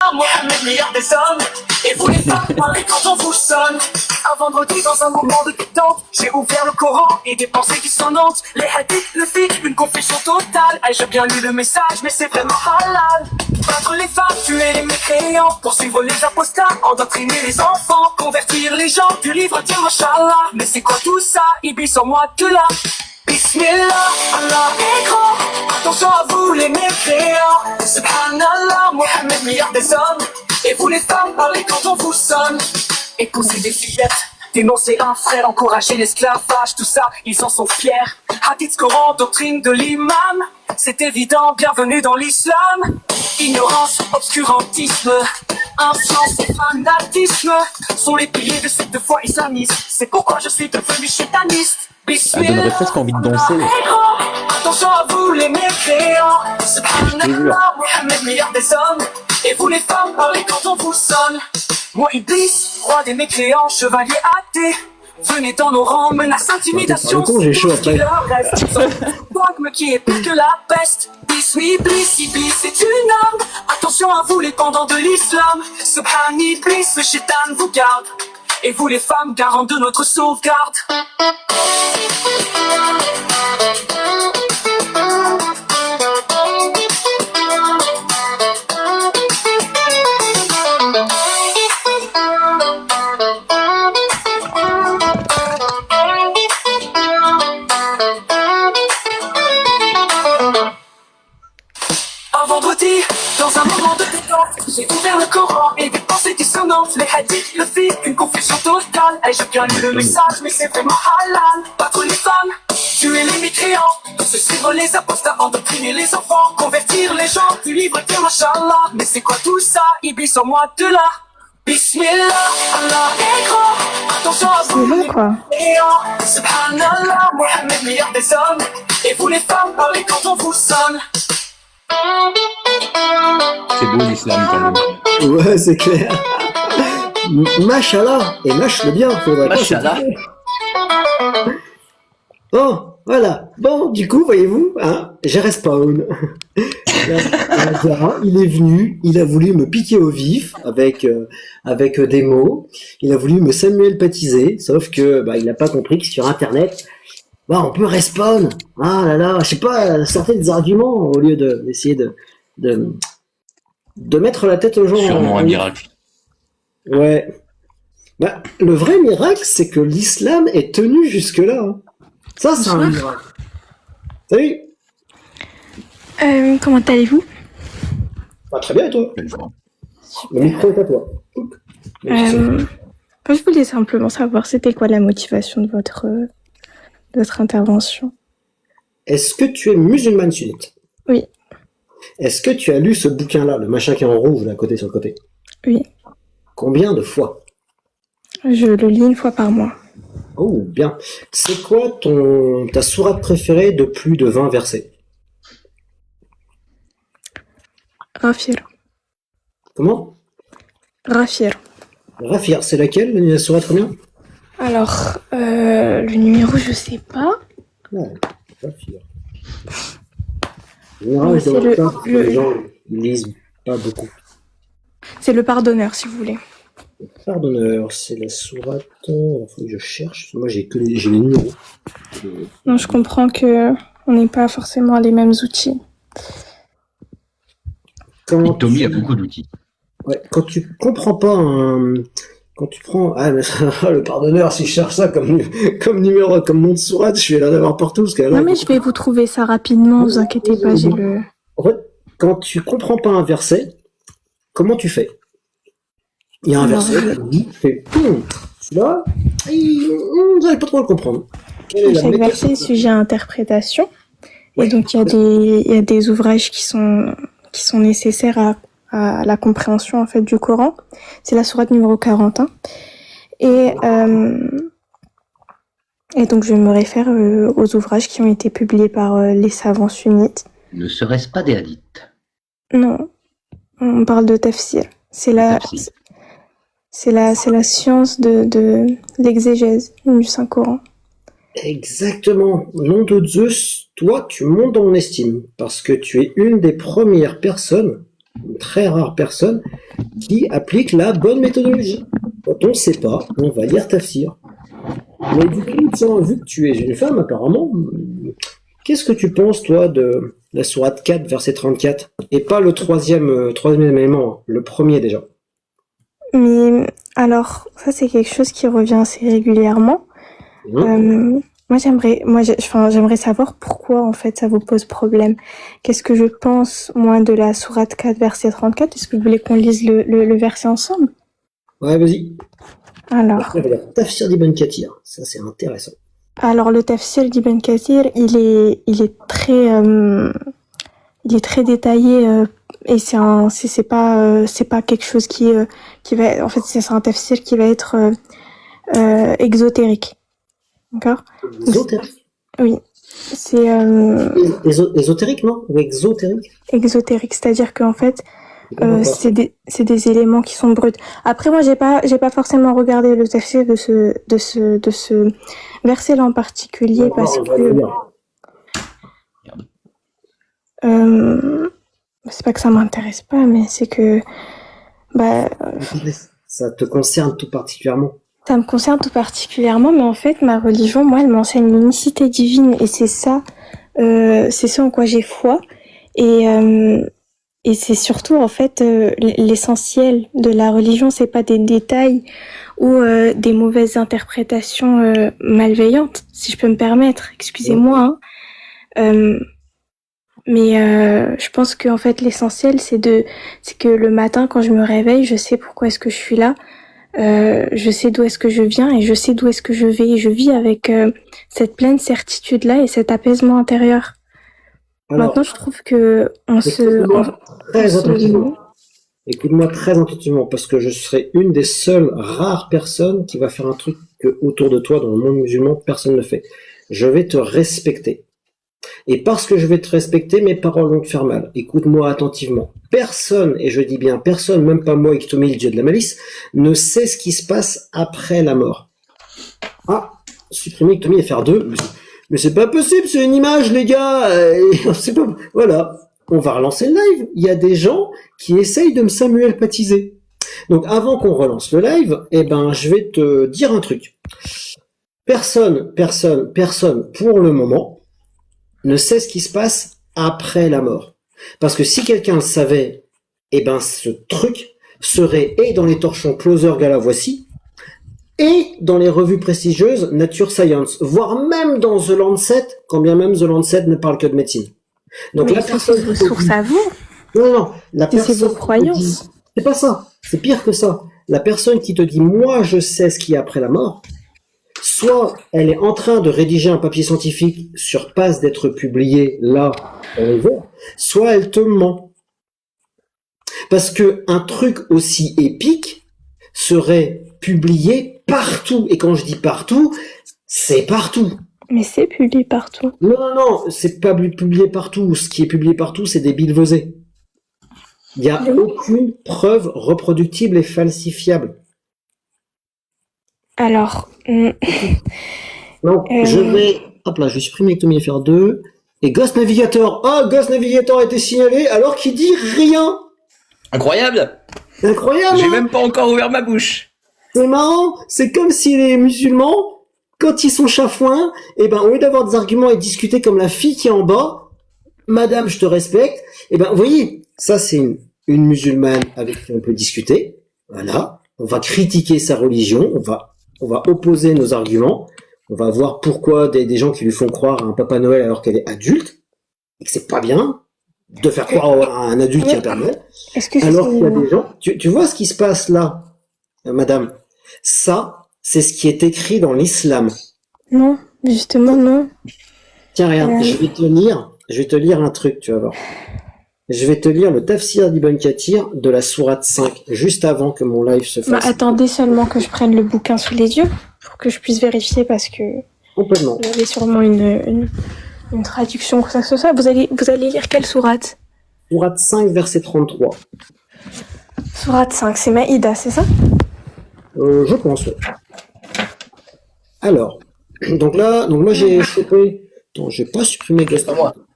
Subhanallah, Mohammed, meilleur des hommes. Et vous les femmes, parlez quand on vous sonne. Un vendredi, dans un moment de détente, j'ai ouvert le Coran et des pensées dissonantes. Les hadiths, le fiqh, une confession totale. Ai-je bien lu le message, mais c'est vraiment halal. Battre les femmes, tuer les mécréants, poursuivre les apostats, endoctriner les enfants, convertir les gens du livre, dire Mashallah. Mais c'est quoi tout ça? Iblis en moi que là. Bismillah, Allah est grand. Attention à vous les mécréants. Subhanallah, Mohammed, meilleur des hommes. Et vous les femmes, parlez quand on vous sonne. Épouser des fillettes, dénoncer un frère, encourager l'esclavage, tout ça, ils en sont fiers. Hadith, Coran, doctrine de l'imam, c'est évident, bienvenue dans l'islam. Ignorance, obscurantisme, influence et fanatisme sont les piliers de cette foi islamiste. C'est pourquoi je suis devenu chétaniste. Ça donnerait presque envie de danser. Attention à vous les mécréants. Subhanallah, Mohammed, meilleur des hommes. Et vous les femmes, parlez quand on vous sonne. Moi Iblis, roi des mécréants, chevalier athée. Venez dans nos rangs, menace, intimidation. J'ai chaud après. Dogme qui est pire que la peste. Iblis, Iblis est une arme. Attention à vous les pendants de l'islam. Subhan Iblis, le shaitan vous garde. Et vous les femmes, garants de notre sauvegarde. Un vendredi, dans un moment de détente, j'ai ouvert le Coran et des pensées dissonantes. Les hadiths, le fiqh, une confusion totale. Ai-je bien lu le message, mais c'est vraiment halal. Battre les femmes, tuer les mécréants, suivre les apostats, endoctriner les enfants, convertir les gens du livre de Mashallah. Mais c'est quoi tout ça? Iblis en moi de là. Bismillah, Allah est grand. Attention à vous les mécréants. Subhanallah, Mohammed, meilleur des hommes. Et vous les femmes, parlez quand on vous sonne. C'est beau l'islam quand même. Ouais, c'est clair. Machallah, et mâche-le bien, faudrait Machallah. Bon, voilà. Bon, du coup, voyez-vous, hein, j'ai respawn. Il est venu, il a voulu me piquer au vif avec des mots. Il a voulu me Samuel baptiser, sauf que il n'a pas compris que sur Internet, on peut respawn. Ah là là, je sais pas, sortez des arguments au lieu d'essayer de mettre la tête aux gens. Sûrement un miracle. Ouais. Le vrai miracle, c'est que l'islam est tenu jusque-là. Hein. Ça, c'est un miracle. Salut. Comment allez-vous? Très bien, et toi? Le micro est à toi. Je voulais simplement savoir, c'était quoi la motivation de votre intervention? Est-ce que tu es musulmane sunnite? Oui. Est-ce que tu as lu ce bouquin-là, le machin qui est en rouge, là, côté sur le côté? Oui. Combien de fois? Je le lis une fois par mois. Oh, bien. C'est quoi ta sourate préférée de plus de 20 versets? Rafir. Comment? Rafir. Rafir, c'est laquelle, la sourate combien? Alors, le numéro, je sais pas. Ouais, Rafir. Non, c'est les gens lisent pas beaucoup. C'est le pardonneur, si vous voulez. Le pardonneur, c'est la sourate. Il faut que je cherche. Moi, j'ai les numéros. Non, je comprends que on n'est pas forcément les mêmes outils. Tommy a beaucoup d'outils. Ouais, quand tu comprends pas quand tu prends le pardonneur, si je cherche ça comme numéro, comme nom de sourate, je vais l'avoir partout parce que là, non mais je vais vous trouver ça rapidement, vous inquiétez pas, j'ai le. En fait, quand tu comprends pas un verset, comment tu fais? Il y a un verset qui dit, celui-là, vous n'allez pas trop le comprendre. Chaque verset est sujet à interprétation. Ouais. Et donc il y a des ouvrages qui sont nécessaires à la compréhension en fait du Coran. C'est la sourate numéro 41. Et donc je me réfère aux ouvrages qui ont été publiés par les savants sunnites. Ne serait-ce pas des hadiths? Non, on parle de tafsir. C'est la science de l'exégèse du Saint-Coran. Exactement. Nom de Zeus, toi, tu montes dans mon estime, parce que tu es une des premières personnes, une très rare personne, qui applique la bonne méthodologie. Quand on ne sait pas, on va lire Tafsir. Mais du coup, tiens, vu que tu es une femme, apparemment, qu'est-ce que tu penses, toi, de la sourate 4, verset 34? Et pas le troisième élément, hein, le premier déjà. Mais alors, ça c'est quelque chose qui revient assez régulièrement. J'aimerais savoir pourquoi en fait ça vous pose problème. Qu'est-ce que je pense moi de la sourate 4 verset 34? Est-ce que vous voulez qu'on lise le verset ensemble? Ouais, vas-y. Alors, Après, on va lire Tafsir d'Ibn Kathir. Ça, c'est intéressant. alors le tafsir d'Ibn Kathir, il est très détaillé et c'est pas quelque chose qui va, en fait c'est un tafsir qui va être exotérique. D'accord? Ésotérique. Oui. C'est Ésotérique, non? Ou exotérique? exotérique, c'est-à-dire qu'en fait, c'est des éléments qui sont bruts. Après, moi, j'ai pas forcément regardé le tafsir de ce verset-là en particulier parce que c'est pas que ça m'intéresse pas, mais c'est que ça te concerne tout particulièrement. ça me concerne tout particulièrement, mais en fait, ma religion, moi, elle m'enseigne l'unicité divine et c'est ça en quoi j'ai foi et c'est surtout en fait l'essentiel de la religion, c'est pas des détails ou des mauvaises interprétations malveillantes, si je peux me permettre. Excusez-moi. Hein. Mais je pense que en fait l'essentiel c'est que le matin quand je me réveille, je sais pourquoi est-ce que je suis là, je sais d'où est-ce que je viens et je sais d'où est-ce que je vais. Et je vis avec cette pleine certitude là et cet apaisement intérieur. Alors, maintenant, je trouve que Écoute-moi très attentivement, parce que je serai une des seules rares personnes qui va faire un truc que autour de toi, dans le monde musulman, personne ne fait. Je vais te respecter. Et parce que je vais te respecter, mes paroles vont te faire mal. Écoute-moi attentivement. Personne, et je dis bien personne, même pas moi, Iktomi, le dieu de la malice, ne sait ce qui se passe après la mort. Ah, supprimer Iktomi et faire 2. Mais c'est pas possible, c'est une image, les gars. C'est pas... Voilà. On va relancer le live. Il y a des gens qui essayent de me samuel-patiser. Donc, avant qu'on relance le live, je vais te dire un truc. Personne, pour le moment, ne sait ce qui se passe après la mort. Parce que si quelqu'un le savait, ce truc serait et dans les torchons Closer Gala Voici, et dans les revues prestigieuses Nature Science, voire même dans The Lancet, quand bien même The Lancet ne parle que de médecine. Donc la personne c'est vos sources à vous. Non, la personne c'est vos croyances. C'est pas ça, c'est pire que ça. La personne qui te dit moi je sais ce qu'il y a après la mort, soit elle est en train de rédiger un papier scientifique sur passe d'être publié là, soit elle te ment. Parce que un truc aussi épique serait publié partout. Et quand je dis partout, c'est partout. Mais c'est publié partout. Non, c'est pas publié partout. Ce qui est publié partout, c'est des billevesées. Il n'y a aucune preuve reproductible et falsifiable. Alors... Donc, je vais supprimer Ectomie FR 2. Et Ghost Navigator. Ghost Navigator a été signalé alors qu'il dit rien. Incroyable. J'ai même pas encore ouvert ma bouche. C'est marrant. C'est comme si les musulmans, quand ils sont chafouins, au lieu d'avoir des arguments et discuter comme la fille qui est en bas, madame, je te respecte, vous voyez, ça c'est une musulmane avec qui on peut discuter. Voilà. On va critiquer sa religion. On va opposer nos arguments. On va voir pourquoi des gens qui lui font croire à un Papa Noël alors qu'elle est adulte. Et que c'est pas bien de faire croire à un adulte qui a un Père Noël. Alors qu'il y a des gens... Tu vois ce qui se passe là, madame? Ça, c'est ce qui est écrit dans l'islam. Non, justement, non. Tiens, regarde, je vais te lire un truc, tu vas voir. Je vais te lire le Tafsir d'Ibn Kathir de la sourate 5, juste avant que mon live se fasse. Attendez seulement que je prenne le bouquin sous les yeux, pour que je puisse vérifier, parce que... Complètement. Vous avez sûrement une traduction, que ça se soit. Vous allez lire quelle sourate? Sourate 5, verset 33. Sourate 5, c'est Maïda, c'est ça? Je pense, oui. Alors, donc moi j'ai chopé... Attends, je vais pas supprimer Ghost.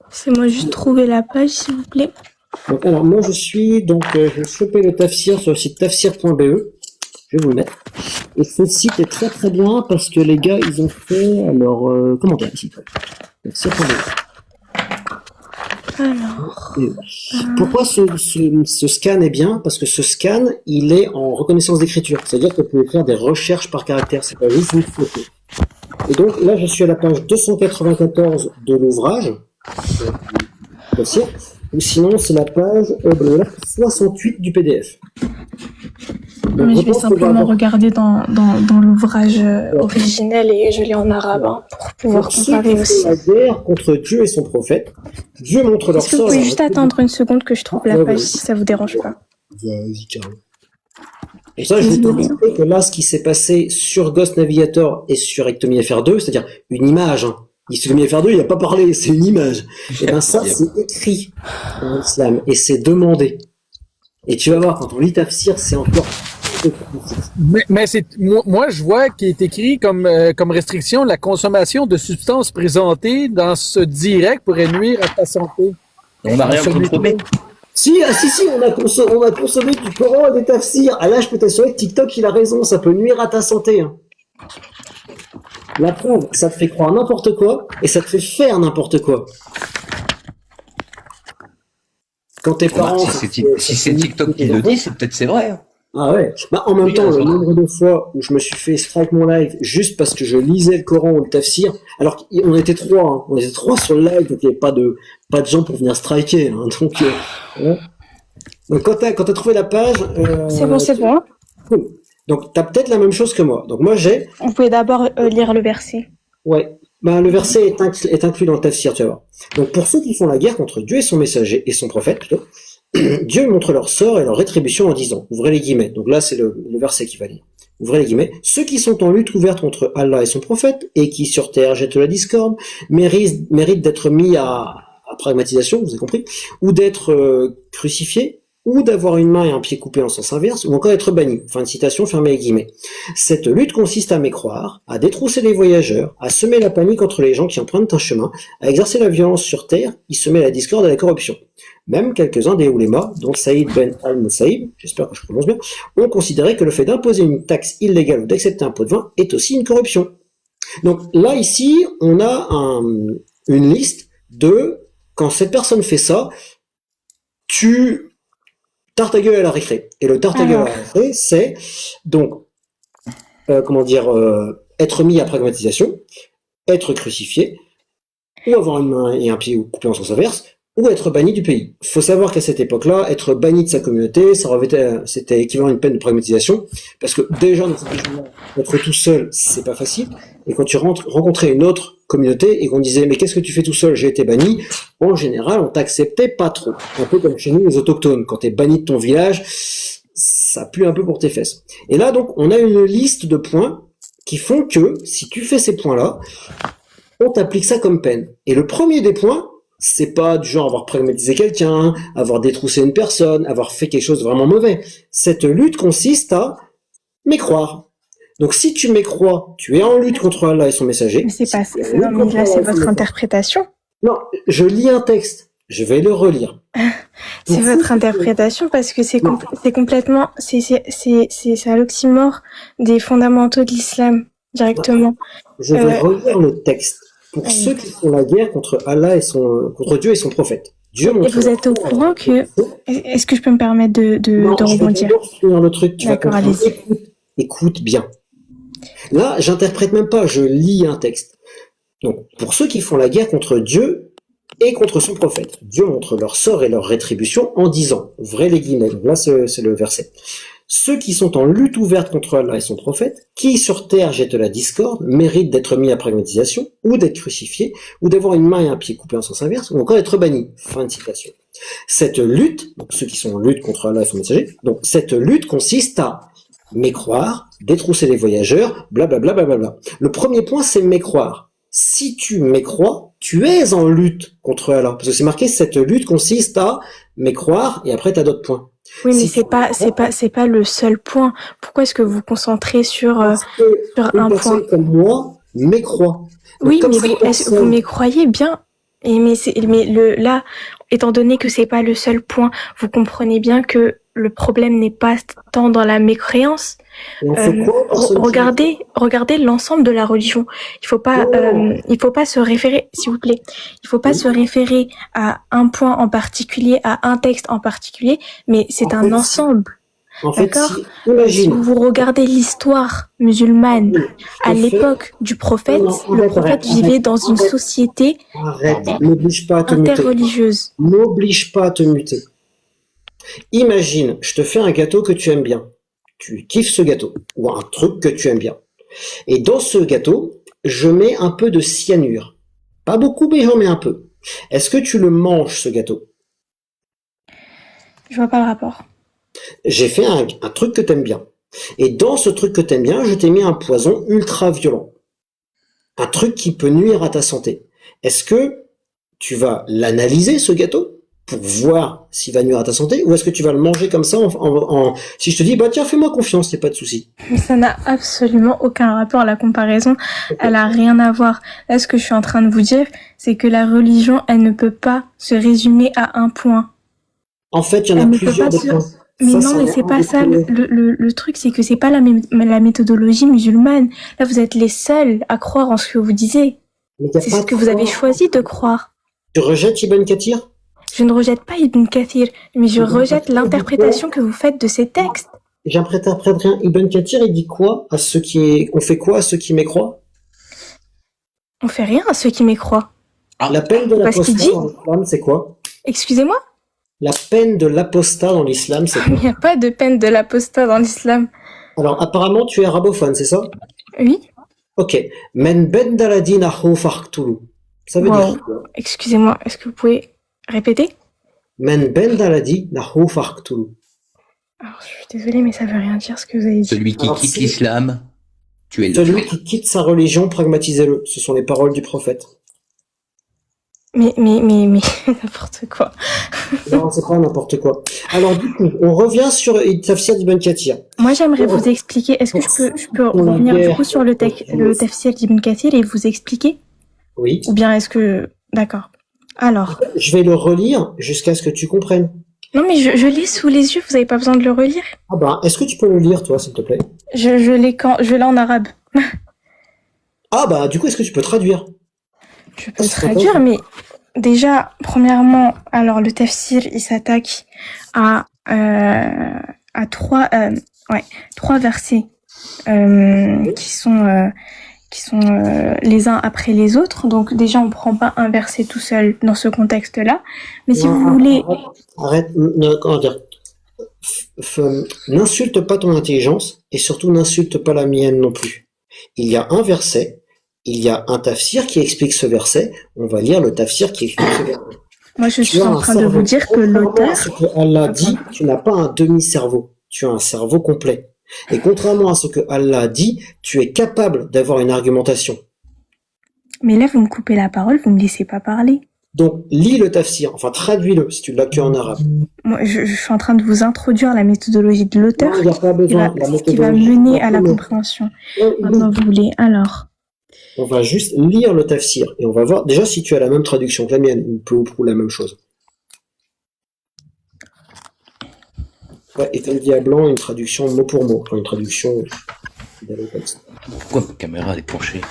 C'est moi juste trouver la page, s'il vous plaît. Donc, alors, moi, j'ai chopé le tafsir sur le site tafsir.be. Je vais vous le mettre. Et ce site est très très bien parce que les gars, ils ont fait leur commentaire ici. Tafsir.be. Alors, Pourquoi ce scan est bien? Parce que ce scan, il est en reconnaissance d'écriture. C'est-à-dire que vous pouvez faire des recherches par caractère. C'est pas juste une photo. Et donc, là, je suis à la page 294 de l'ouvrage. Tafsir. Ou sinon, c'est la page 68 du PDF. Donc, mais je vais pense qu'on va simplement avoir- regarder dans l'ouvrage originel et je l'ai en arabe hein, pour pouvoir Pour ceux comparer qui aussi. font la guerre contre Dieu et son prophète, Dieu montre leur Est-ce que vous sort. pouvez juste attendre une seconde que je trouve la Ouais, page ouais. si ça vous dérange pas? Vas-y, carrément. Pour ça, je vais te montrer que là, ce qui s'est passé sur Ghost Navigator et sur Ectomy FR2, c'est-à-dire une image, hein. Ectomy FR2, il n'a pas parlé, c'est une image. Et bien ça, c'est écrit en islam et c'est demandé. Et tu vas voir, quand on lit Tafsir, c'est encore... Mais c'est moi je vois qu'il est écrit comme restriction la consommation de substances présentées dans ce direct pourrait nuire à ta santé. On n'a rien contrôlé. Si, on a consommé du Coran et des Tafsirs. Ah là, je peux t'assurer que TikTok, il a raison, ça peut nuire à ta santé. Hein. La preuve, ça te fait croire n'importe quoi et ça te fait faire n'importe quoi. Quand tes parents... Si c'est TikTok qui le dit, c'est vrai. Hein. Ah ouais. Bah, en même temps, le nombre de fois où je me suis fait strike mon live juste parce que je lisais le Coran ou le tafsir, alors qu'on était trois, hein. On était trois sur le live, donc il n'y avait pas de gens pour venir striker, hein. Donc, ouais. Donc quand t'as trouvé la page, C'est bon. Cool. Donc t'as peut-être la même chose que moi. Donc moi j'ai, Vous pouvez d'abord lire le verset. ouais. Bah, le verset est inclus dans le tafsir, tu vas voir. Donc pour ceux qui font la guerre contre Dieu et son messager, et son prophète plutôt, Dieu montre leur sort et leur rétribution en disant, ouvrez les guillemets, donc là c'est le verset qui va lire, ouvrez les guillemets, ceux qui sont en lutte ouverte contre Allah et son prophète, et qui sur terre jettent la discorde, méritent d'être mis à pragmatisation, vous avez compris, ou d'être crucifiés, ou d'avoir une main et un pied coupés en sens inverse, ou encore d'être bannis. Fin de citation, fermez les guillemets. Cette lutte consiste à mécroire, à détrousser les voyageurs, à semer la panique entre les gens qui empruntent un chemin, à exercer la violence sur terre, y semer la discorde et la corruption. Même quelques-uns des oulémas, dont Saïd Ben al-Moussaïb, j'espère que je prononce bien, ont considéré que le fait d'imposer une taxe illégale ou d'accepter un pot de vin est aussi une corruption. Donc là, ici, on a une liste de, quand cette personne fait ça, tu tarte ta gueule à la récré. Et le tarte ta gueule à la récré, c'est donc, être mis à pragmatisation, être crucifié, ou avoir une main et un pied coupés en sens inverse, ou être banni du pays. Il faut savoir qu'à cette époque-là, être banni de sa communauté, c'était équivalent à une peine de pragmatisation, parce que déjà, dans cette région-là, être tout seul, c'est pas facile, et quand tu rencontrais une autre communauté, et qu'on disait, mais qu'est-ce que tu fais tout seul, j'ai été banni, en général, on t'acceptait pas trop. Un peu comme chez nous, les autochtones. Quand t'es banni de ton village, ça pue un peu pour tes fesses. Et là, donc, on a une liste de points qui font que, si tu fais ces points-là, on t'applique ça comme peine. Et le premier des points, c'est pas du genre avoir pragmatisé quelqu'un, avoir détroussé une personne, avoir fait quelque chose de vraiment mauvais. Cette lutte consiste à mécroire. Donc si tu mécrois, tu es en lutte contre Allah et son messager. Mais c'est pas ça. Non, mais là, c'est votre interprétation. Non, je lis un texte. Je vais le relire. C'est votre interprétation parce que c'est complètement, c'est à l'oxymore des fondamentaux de l'islam directement. Je vais relire le texte. Pour ceux qui font la guerre contre Allah contre Dieu et son prophète. Dieu Et vous êtes au courant que, est-ce que je peux me permettre de rebondir? Je vais finir le truc. D'accord, allez-y. Écoute bien. Là, j'interprète même pas, je lis un texte. Donc, pour ceux qui font la guerre contre Dieu et contre son prophète, Dieu montre leur sort et leur rétribution en disant, ouvrez les guillemets, donc là c'est le verset, ceux qui sont en lutte ouverte contre Allah et son prophète, qui sur terre jettent la discorde, méritent d'être mis à pragmatisation, ou d'être crucifiés, ou d'avoir une main et un pied coupés en sens inverse, ou encore d'être bannis. Fin de citation. Cette lutte, donc ceux qui sont en lutte contre Allah et son messager, donc cette lutte consiste à mécroire, détrousser les voyageurs, blablabla. Blablabla. Le premier point, c'est mécroire. Si tu mécrois, tu es en lutte contre Allah. Parce que c'est marqué, cette lutte consiste à mécroire, et après t'as d'autres points. Oui, mais c'est pas le seul point. Pourquoi est-ce que vous vous concentrez sur un point? Comme moi, mécroit. Oui, mais vous mécroyez bien. Et là, étant donné que c'est pas le seul point, vous comprenez bien que le problème n'est pas tant dans la mécréance. Et on fait quoi aux personnes Regardez l'ensemble de la religion. Il faut pas se référer, s'il vous plaît. Il faut pas se référer à un point en particulier, à un texte en particulier, mais c'est un ensemble. En fait, D'accord. si, Si imagine. vous regardez l'histoire musulmane à l'époque du prophète, le prophète vivait dans une société Arrête, n'oblige pas à te muter. interreligieuse. N'oblige pas à te muter. Imagine, je te fais un gâteau que tu aimes bien. Tu kiffes ce gâteau, ou un truc que tu aimes bien. Et dans ce gâteau, je mets un peu de cyanure. Pas beaucoup, mais j'en mets un peu. Est-ce que tu le manges, ce gâteau? Je vois pas le rapport. J'ai fait un truc que t'aimes bien. Et dans ce truc que t'aimes bien, je t'ai mis un poison ultra violent. Un truc qui peut nuire à ta santé. Est-ce que tu vas l'analyser, ce gâteau, pour voir s'il va nuire à ta santé, ou est-ce que tu vas le manger comme ça si je te dis, bah tiens, fais-moi confiance, y a pas de souci. Mais ça n'a absolument aucun rapport. La comparaison, elle a rien à voir. Là, ce que je suis en train de vous dire, c'est que la religion, elle ne peut pas se résumer à un point. En fait, il y en a Elle ne peut plusieurs pas des se- points. Mais Ça, non, c'en mais est c'est un pas des ça. premiers. Le truc, c'est que c'est pas la méthodologie musulmane. Là, vous êtes les seuls à croire en ce que vous disiez. Mais y a C'est pas ce que de vous avez point. choisi de croire. Tu rejettes Ibn Kathir? Je ne rejette pas Ibn Kathir, mais je Ibn rejette Kathir, l'interprétation que vous faites de ces textes. J'interprète rien. Ibn Kathir, il dit quoi à ceux qui, on fait quoi à ceux qui mécroient? On fait rien à ceux qui mécroient. La peine de Parce qu'il l'apostat dit- dans l'islam, c'est quoi? Excusez-moi, La peine de l'apostat dans l'islam, c'est quoi? il n'y a pas de peine de l'apostat dans l'islam. Alors, apparemment, tu es arabophone, c'est ça? Oui, Ok. Men bendaladinahu farktulu. Ça veut Wow. dire quoi? excusez-moi, est-ce que vous pouvez répéter? Men bendaladinahu farktulu. Alors, je suis désolée, mais ça veut rien dire ce que vous avez dit. Celui qui Alors, quitte si- l'islam, tu es le Celui qui quitte sa religion, pragmatisez-le. Ce sont les paroles du prophète. Mais, n'importe quoi. Non, c'est pas n'importe quoi. Alors, du coup, on revient sur Tafsir d'Ibn Kathir. Moi, j'aimerais vous expliquer, est-ce que je peux revenir du coup sur le tafsir d'Ibn Kathir et vous expliquer? Oui. Ou bien est-ce que... D'accord. Alors, Je vais le relire jusqu'à ce que tu comprennes. non mais je l'ai sous les yeux, vous n'avez pas besoin de le relire. Ah bah, est-ce que tu peux le lire, toi, s'il te plaît? Je l'ai en arabe. Ah bah, du coup, est-ce que tu peux traduire? Je peux c'est traduire, mais déjà, premièrement, alors le tafsir, il s'attaque à trois versets qui sont les uns après les autres. Donc déjà, on prend pas un verset tout seul dans ce contexte-là. Mais si vous voulez, Arrête, comment dire? N'insulte pas ton intelligence et surtout n'insulte pas la mienne non plus. Il y a un verset, il y a un tafsir qui explique ce verset. On va lire le tafsir qui explique ce verset. moi je Tu suis as en un train de cerveau. vous dire que Contrairement à l'auteur, ce que Allah dit, tu n'as pas un demi-cerveau, tu as un cerveau complet. Et contrairement à ce que Allah dit, tu es capable d'avoir une argumentation. mais là vous me coupez la parole, vous me laissez pas parler. Donc, lis le tafsir, enfin traduis-le si tu l'as que en arabe. Moi, je suis en train de vous introduire la méthodologie de l'auteur Non, il n'y a pas qui va, besoin. La qui va méthodologie, mener à la on compréhension. Maintenant, vous voulez. Alors, va juste lire le tafsir et on va voir déjà si tu as la même traduction que la mienne ou peu ou prou la même chose. Ouais, et t'as dit à blanc une traduction mot pour mot, enfin une traduction dans le texte. Pourquoi ma caméra est penchée?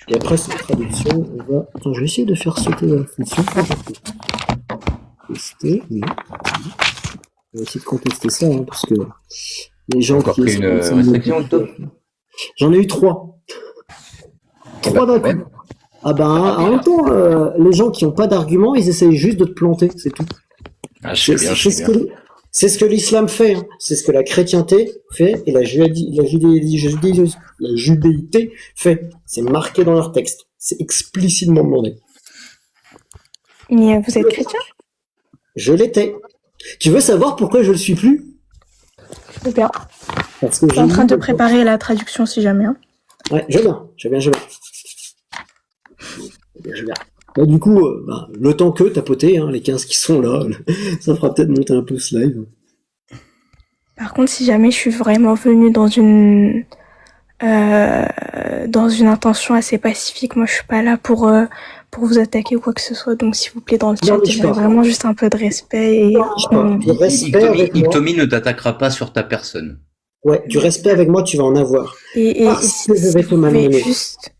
Et après cette traduction, on va. Attends, je vais essayer de faire sauter la fonction. Tester, oui. On va essayer de contester ça, hein, parce que les gens Encore qui pris une essaient de- restriction, Octo? J'en ai eu 3. Eh 3 ben, d'un quand même. coup. Ah ben, en même temps, les gens qui n'ont pas d'argument, ils essayent juste de te planter, c'est tout. Ah, je sais bien, je sais bien. C'est ce que l'islam fait, hein. C'est ce que la chrétienté fait et la judéité fait. C'est marqué dans leur texte. C'est explicitement demandé. mais vous êtes chrétien? Je l'étais. Tu veux savoir pourquoi je le suis plus? Ou bien? Parce que Je suis en train de préparer la traduction si jamais. Hein. Ouais, je viens. Bah, du coup, le temps que tapoter, hein, les 15 qui sont là, ça fera peut-être monter un peu ce live. Par contre, si jamais je suis vraiment venue dans une dans une intention assez pacifique. Moi, je suis pas là pour vous attaquer ou quoi que ce soit. Donc, s'il vous plaît, dans le chat, Non, mais je j'aimerais parle. vraiment juste un peu de respect et Du respect avec moi. Ictomi ne t'attaquera pas sur ta personne. Ouais, du respect avec moi, tu vas en avoir. Parce que je vais te vous pouvez malmener.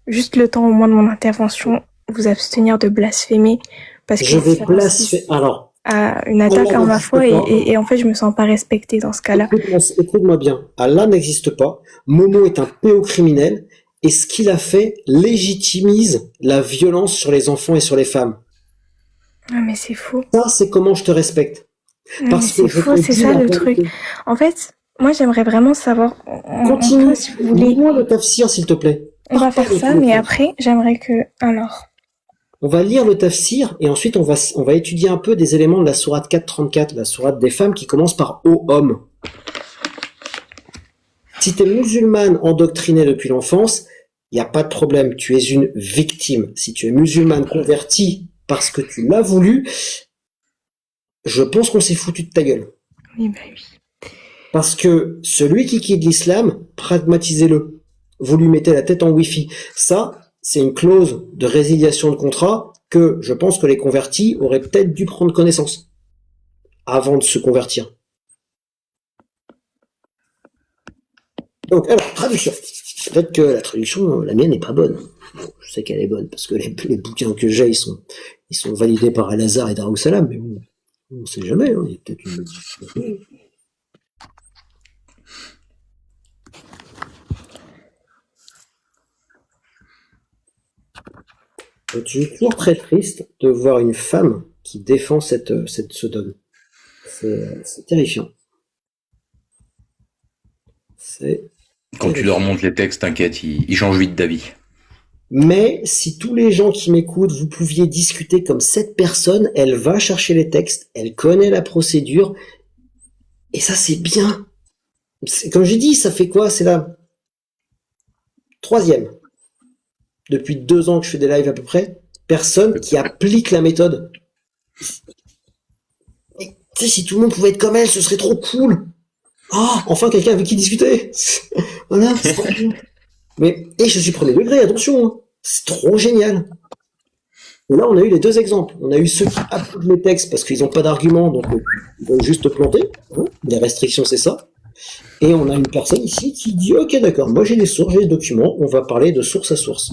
juste le temps au moins de mon intervention, vous abstenir de blasphémer parce que Je vais ça blasphémer. consiste Alors, à une attaque Allah à ma n'existe foi pas. et en fait, je me sens pas respectée dans ce cas-là. Écoute-moi bien. Allah n'existe pas. Momo est un pédocriminel. Et ce qu'il a fait légitimise la violence sur les enfants et sur les femmes. Ah, mais c'est faux. Ça, c'est comment je te respecte. Non, Parce mais c'est que je faux, te c'est dis ça la le vérité. truc. En fait, moi, j'aimerais vraiment savoir. Continue. Si vous voulez, Lis-moi le tafsir, s'il te plaît. on va Pars pas faire de ça, tous les mais sens. après, j'aimerais que. Alors. On va lire le tafsir et ensuite on va étudier un peu des éléments de la sourate 434, la sourate des femmes qui commence par ô homme. Si tu es musulmane endoctrinée depuis l'enfance, il n'y a pas de problème, tu es une victime. Si tu es musulmane convertie parce que tu l'as voulu, je pense qu'on s'est foutu de ta gueule. Oui, bah oui. Parce que celui qui quitte l'islam, pragmatisez-le. Vous lui mettez la tête en wifi. Ça, c'est une clause de résiliation de contrat que je pense que les convertis auraient peut-être dû prendre connaissance avant de se convertir. Donc, alors, traduction. Peut-être que la traduction, la mienne n'est pas bonne. Bon, je sais qu'elle est bonne parce que les bouquins que j'ai, ils sont validés par Al-Azhar et Darussalam, mais bon, on ne sait jamais, hein, il y a peut-être une modification. Je suis toujours très triste de voir une femme qui défend ce dogme. C'est terrifiant. Quand tu leur montres les textes, t'inquiète, ils changent vite d'avis. Mais si tous les gens qui m'écoutent, vous pouviez discuter comme cette personne, elle va chercher les textes, elle connaît la procédure, et ça c'est bien. Comme j'ai dit, ça fait quoi? C'est la 3e. Depuis 2 ans que je fais des lives à peu près, personne qui applique la méthode. Et, tu sais, si tout le monde pouvait être comme elle, ce serait trop cool. Ah, enfin quelqu'un avec qui discuter. Voilà, c'est trop bien. Mais, et je suis premier degré, attention, hein. C'est trop génial. Et là, on a eu les 2 exemples. On a eu ceux qui appliquent les textes parce qu'ils n'ont pas d'argument, donc ils vont juste planter. Hein. Les restrictions, c'est ça. Et on a une personne ici qui dit, ok, d'accord, moi j'ai des sources, j'ai des documents, on va parler de source à source.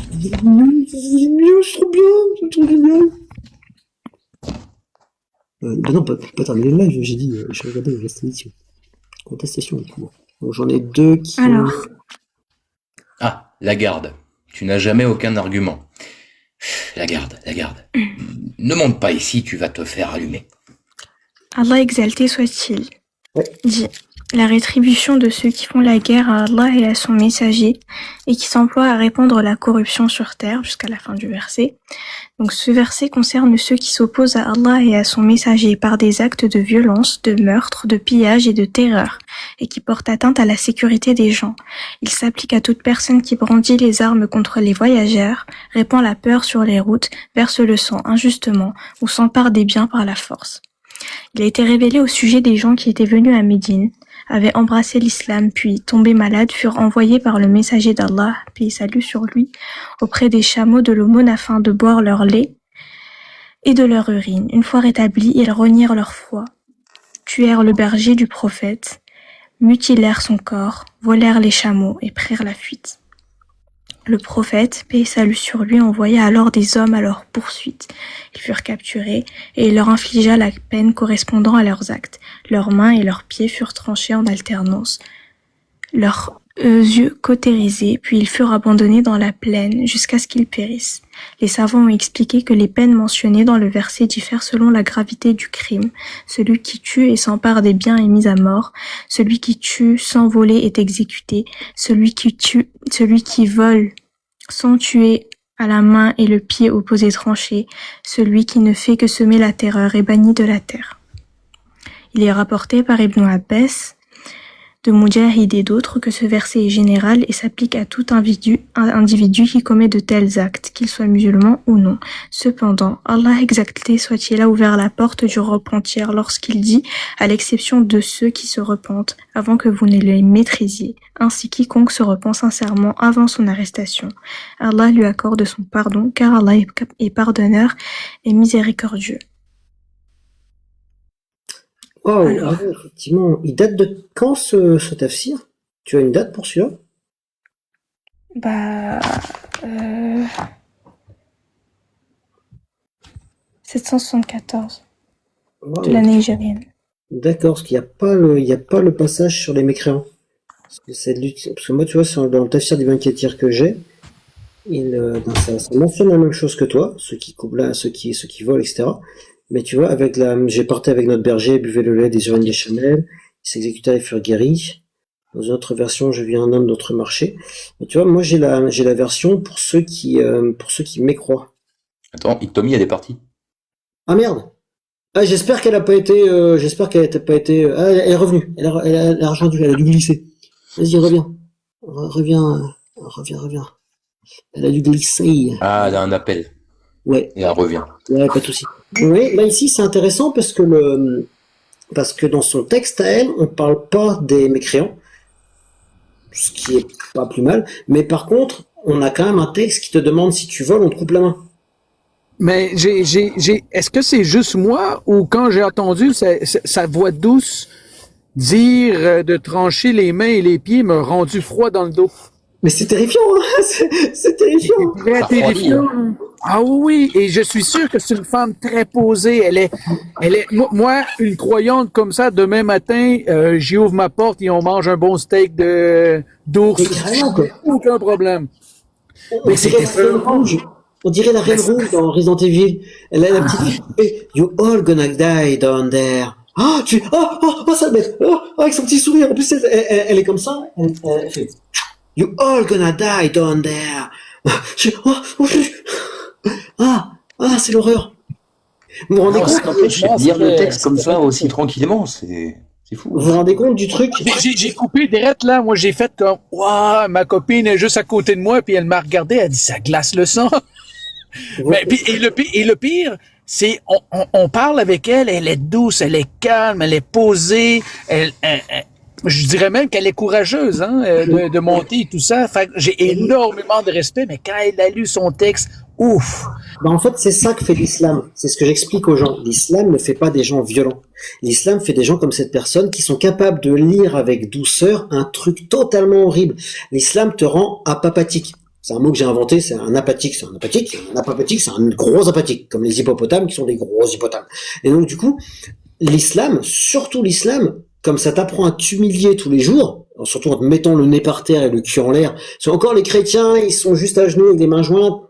C'est trop bien, c'est trop génial. Bah non, pas terminé le live, j'ai dit, j'ai regardé les restrictions. Contestation du coup. Donc j'en ai 2 qui... Alors. Ah, la garde. Tu n'as jamais aucun argument. La garde. Ne monte pas ici, tu vas te faire allumer. Allah exalté soit-il. Ouais. Dit la rétribution de ceux qui font la guerre à Allah et à son messager et qui s'emploient à répandre la corruption sur terre jusqu'à la fin du verset. Donc ce verset concerne ceux qui s'opposent à Allah et à son messager par des actes de violence, de meurtre, de pillage et de terreur et qui portent atteinte à la sécurité des gens. Il s'applique à toute personne qui brandit les armes contre les voyageurs, répand la peur sur les routes, verse le sang injustement ou s'empare des biens par la force. Il a été révélé au sujet des gens qui étaient venus à Médine, avaient embrassé l'islam, puis, tombés malades, furent envoyés par le messager d'Allah, paix et salut sur lui, auprès des chameaux de l'aumône afin de boire leur lait et de leur urine. Une fois rétablis, ils renirent leur foi, tuèrent le berger du prophète, mutilèrent son corps, volèrent les chameaux et prirent la fuite. Le prophète, paix et salut sur lui, envoya alors des hommes à leur poursuite. Ils furent capturés et il leur infligea la peine correspondant à leurs actes. Leurs mains et leurs pieds furent tranchés en alternance, leurs yeux cautérisés, puis ils furent abandonnés dans la plaine jusqu'à ce qu'ils périssent. Les savants ont expliqué que les peines mentionnées dans le verset diffèrent selon la gravité du crime. Celui qui tue et s'empare des biens est mis à mort. Celui qui tue sans voler est exécuté. Celui qui vole sans tuer à la main et le pied opposé tranché. Celui qui ne fait que semer la terreur est banni de la terre. Il est rapporté par Ibn Abbas de Mujahid et d'autres que ce verset est général et s'applique à tout individu qui commet de tels actes, qu'il soit musulman ou non. Cependant, Allah exalté soit-il a ouvert la porte du repentir lorsqu'il dit, à l'exception de ceux qui se repentent, avant que vous ne les maîtrisiez, ainsi quiconque se repent sincèrement avant son arrestation. Allah lui accorde son pardon, car Allah est pardonneur et miséricordieux. Oh, Alors. ouais, effectivement. Il date de quand ce tafsir? Tu as une date pour celui-là? Bah, 774 Wow. de la nigérienne. D'accord, parce qu'il n'y a pas le passage sur les mécréants. Parce que moi, tu vois, dans le tafsir d'Ibn Kathir que j'ai, ça mentionne la même chose que toi, ceux qui volent, etc. Mais tu vois, j'ai porté avec notre berger, buvait le lait des urines des chamelles, ils s'exécutèrent et furent guéris. Dans une autre version, je vis un homme d'autre marché. Mais tu vois, moi, j'ai la version pour ceux qui mécroient. Attends, Ictomi, elle est partie. Ah merde! Ah, j'espère qu'elle n'a pas été, ah, elle est revenue. Elle a rejoint, elle a dû glisser. Vas-y, reviens. Reviens. Elle a dû glisser. Ah, elle a un appel. Ouais. Et elle revient. Ouais, pas de souci. Oui, là ici c'est intéressant parce que dans son texte à elle, on parle pas des mécréants, ce qui est pas plus mal, mais par contre, on a quand même un texte qui te demande si tu voles, on te coupe la main. Mais est-ce que c'est juste moi ou quand j'ai entendu sa voix douce dire de trancher les mains et les pieds m'a rendu froid dans le dos? Mais c'est terrifiant, hein. C'est terrifiant. C'est très Ça refroidit, terrifiant. Ah oui, et je suis sûr que c'est une femme très posée. Elle est, moi, une croyante comme ça, demain matin, j'y ouvre ma porte et on mange un bon steak d'ours. Mais carrément, quoi. Aucun problème. Mais c'est la reine rouge. On dirait la reine rouge dans Resident Evil. Elle a la petite fille. You all gonna die down there. Ça bête. Avec son petit sourire. En plus, elle est comme ça. Elle fait, You all gonna die down there. C'est l'horreur. Vous vous rendez Non, compte? ça t'empêche de lire le texte comme ça aussi tranquillement, c'est fou. Vous vous rendez compte du truc? J'ai coupé direct là. Moi, j'ai fait comme, waouh, ma copine est juste à côté de moi, puis elle m'a regardé, elle a dit, ça glace le sang. Mais, et le pire, c'est, on parle avec elle, elle est douce, elle est calme, elle est posée, je dirais même qu'elle est courageuse, hein, de monter et tout ça. Fait que j'ai énormément de respect, mais quand elle a lu son texte, ouf! En fait, c'est ça que fait l'islam. C'est ce que j'explique aux gens. L'islam ne fait pas des gens violents. L'islam fait des gens comme cette personne qui sont capables de lire avec douceur un truc totalement horrible. L'islam te rend apapathique. C'est un mot que j'ai inventé, c'est un apathique, c'est un apathique. Un apapathique, c'est un gros apathique, comme les hippopotames qui sont des gros hippopotames. Et donc, du coup, l'islam, surtout l'islam, comme ça t'apprend à t'humilier tous les jours, surtout en te mettant le nez par terre et le cul en l'air. C'est encore les chrétiens, ils sont juste à genoux avec des mains jointes.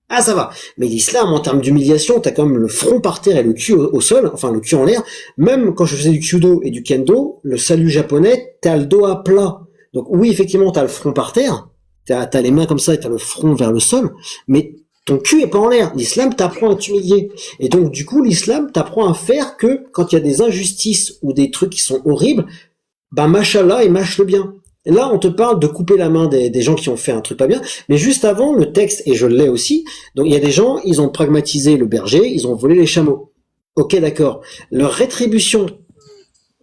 Ah, ça va. Mais l'islam, en termes d'humiliation, t'as quand même le front par terre et le cul au sol, enfin le cul en l'air. Même quand je faisais du kyudo et du kendo, le salut japonais, t'as le dos à plat. Donc oui, effectivement, t'as le front par terre, t'as les mains comme ça et t'as le front vers le sol, mais ton cul est pas en l'air. L'islam t'apprend à t'humilier. Et donc, du coup, l'islam t'apprend à faire que, quand il y a des injustices ou des trucs qui sont horribles, machallah et mâche le bien. Et là, on te parle de couper la main des gens qui ont fait un truc pas bien, mais juste avant, le texte, et je l'ai aussi, donc il y a des gens, ils ont pragmatisé le berger, ils ont volé les chameaux. Ok, d'accord. Leur rétribution,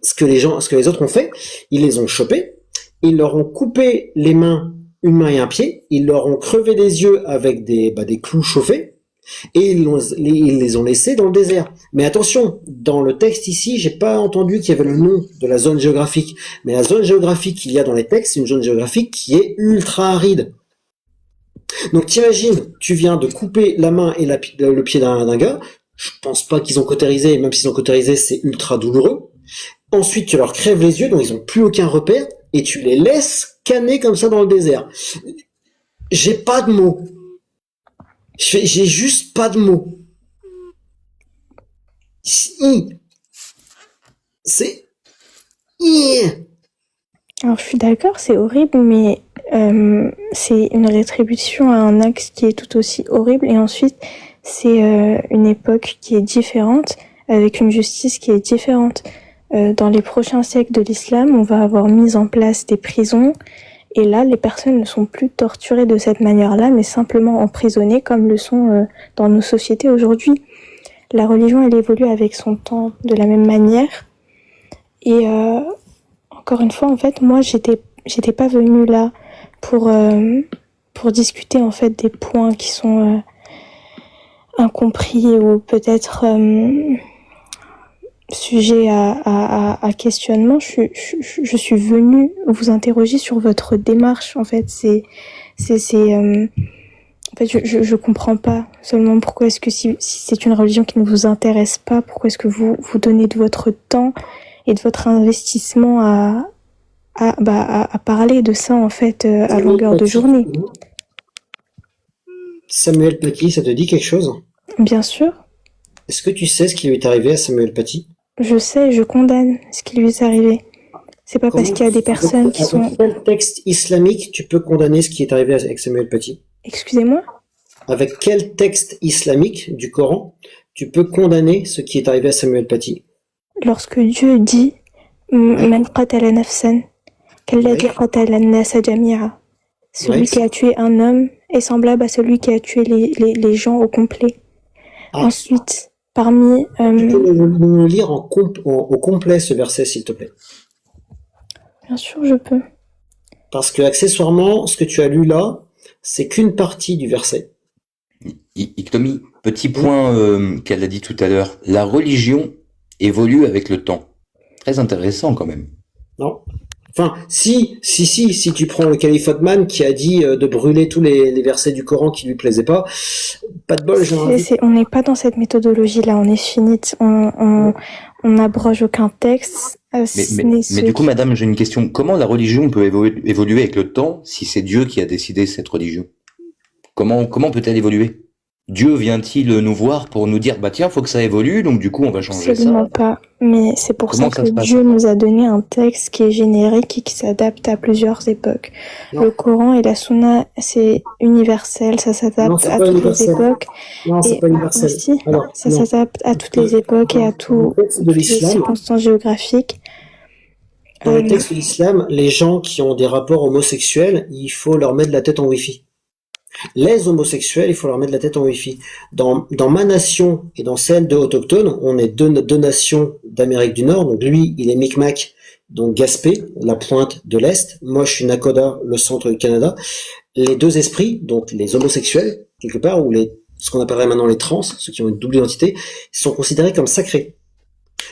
ce que les autres ont fait, ils les ont chopés, ils leur ont coupé les mains, une main et un pied, ils leur ont crevé les yeux avec des clous chauffés, et ils les ont laissés dans le désert. Mais attention, dans le texte ici, j'ai pas entendu qu'il y avait le nom de la zone géographique. Mais la zone géographique qu'il y a dans les textes, c'est une zone géographique qui est ultra aride. Donc t'imagines, tu viens de couper la main et le pied d'un gars, je pense pas qu'ils ont cautérisé, et même s'ils ont cautérisé, c'est ultra douloureux. Ensuite, tu leur crèves les yeux, donc ils ont plus aucun repère, et tu les laisses canner comme ça dans le désert. J'ai pas de mots. J'ai juste pas de mots. C'est... Alors, je suis d'accord, c'est horrible, mais c'est une rétribution à un acte qui est tout aussi horrible. Et ensuite, c'est une époque qui est différente, avec une justice qui est différente. dans les prochains siècles de l'islam, on va avoir mis en place des prisons. Et là, les personnes ne sont plus torturées de cette manière-là, mais simplement emprisonnées comme le sont dans nos sociétés aujourd'hui. La religion, elle évolue avec son temps de la même manière. Et encore une fois, en fait, moi, j'étais pas venue là pour discuter en fait des points qui sont incompris ou peut-être sujet à questionnement. Je suis venue vous interroger sur votre démarche. En fait, en fait, je comprends pas seulement pourquoi est-ce que si c'est une religion qui ne vous intéresse pas, pourquoi est-ce que vous donnez de votre temps et de votre investissement à parler de ça en fait à longueur de journée. Samuel Paty, ça te dit quelque chose? Bien sûr. Est-ce que tu sais ce qui lui est arrivé à Samuel Paty? Je sais, je condamne ce qui lui est arrivé. C'est pas parce qu'il y a des personnes qui sont... Avec quel texte islamique tu peux condamner ce qui est arrivé avec Samuel Paty? Excusez-moi? Avec quel texte islamique du Coran tu peux condamner ce qui est arrivé à Samuel Paty? Lorsque Dieu dit Man qatala nafsan kalladhi qatala an-nasa jami'a, celui qui a tué un homme est semblable à celui qui a tué les gens au complet. Ensuite, parmi... Tu peux nous lire au complet ce verset, s'il te plaît? Bien sûr, je peux. Parce que, accessoirement, ce que tu as lu là, c'est qu'une partie du verset. Iktomi, petit point qu'elle a dit tout à l'heure. La religion évolue avec le temps. Très intéressant quand même. Non. Enfin, si tu prends le calife Othman qui a dit de brûler tous les versets du Coran qui lui plaisaient pas de bol, on n'est pas dans cette méthodologie-là, on est finite, on n'abroge aucun texte. Mais du coup, madame, j'ai une question. Comment la religion peut évoluer avec le temps si c'est Dieu qui a décidé cette religion? Comment peut-elle évoluer? Dieu vient-il nous voir pour nous dire, bah tiens, faut que ça évolue, donc du coup, on va changer Absolument ça? pas. Mais c'est pour ça que Dieu nous a donné un texte qui est générique et qui s'adapte à plusieurs époques. Non. Le Coran et la Sunna, c'est universel, ça s'adapte à toutes les époques. Non, c'est pas universel. Aussi, ça s'adapte à toutes les époques et à toutes les circonstances géographiques. Dans le texte de l'islam, les gens qui ont des rapports homosexuels, il faut leur mettre la tête en wifi. Les homosexuels, il faut leur mettre la tête en wifi. Dans ma nation et dans celle de autochtones, on est deux nations d'Amérique du Nord. Donc lui, il est Micmac, donc Gaspé, la pointe de l'Est. Moi, je suis Nakoda, le centre du Canada. Les deux esprits, donc les homosexuels, quelque part, ou ce qu'on appellerait maintenant les trans, ceux qui ont une double identité, sont considérés comme sacrés.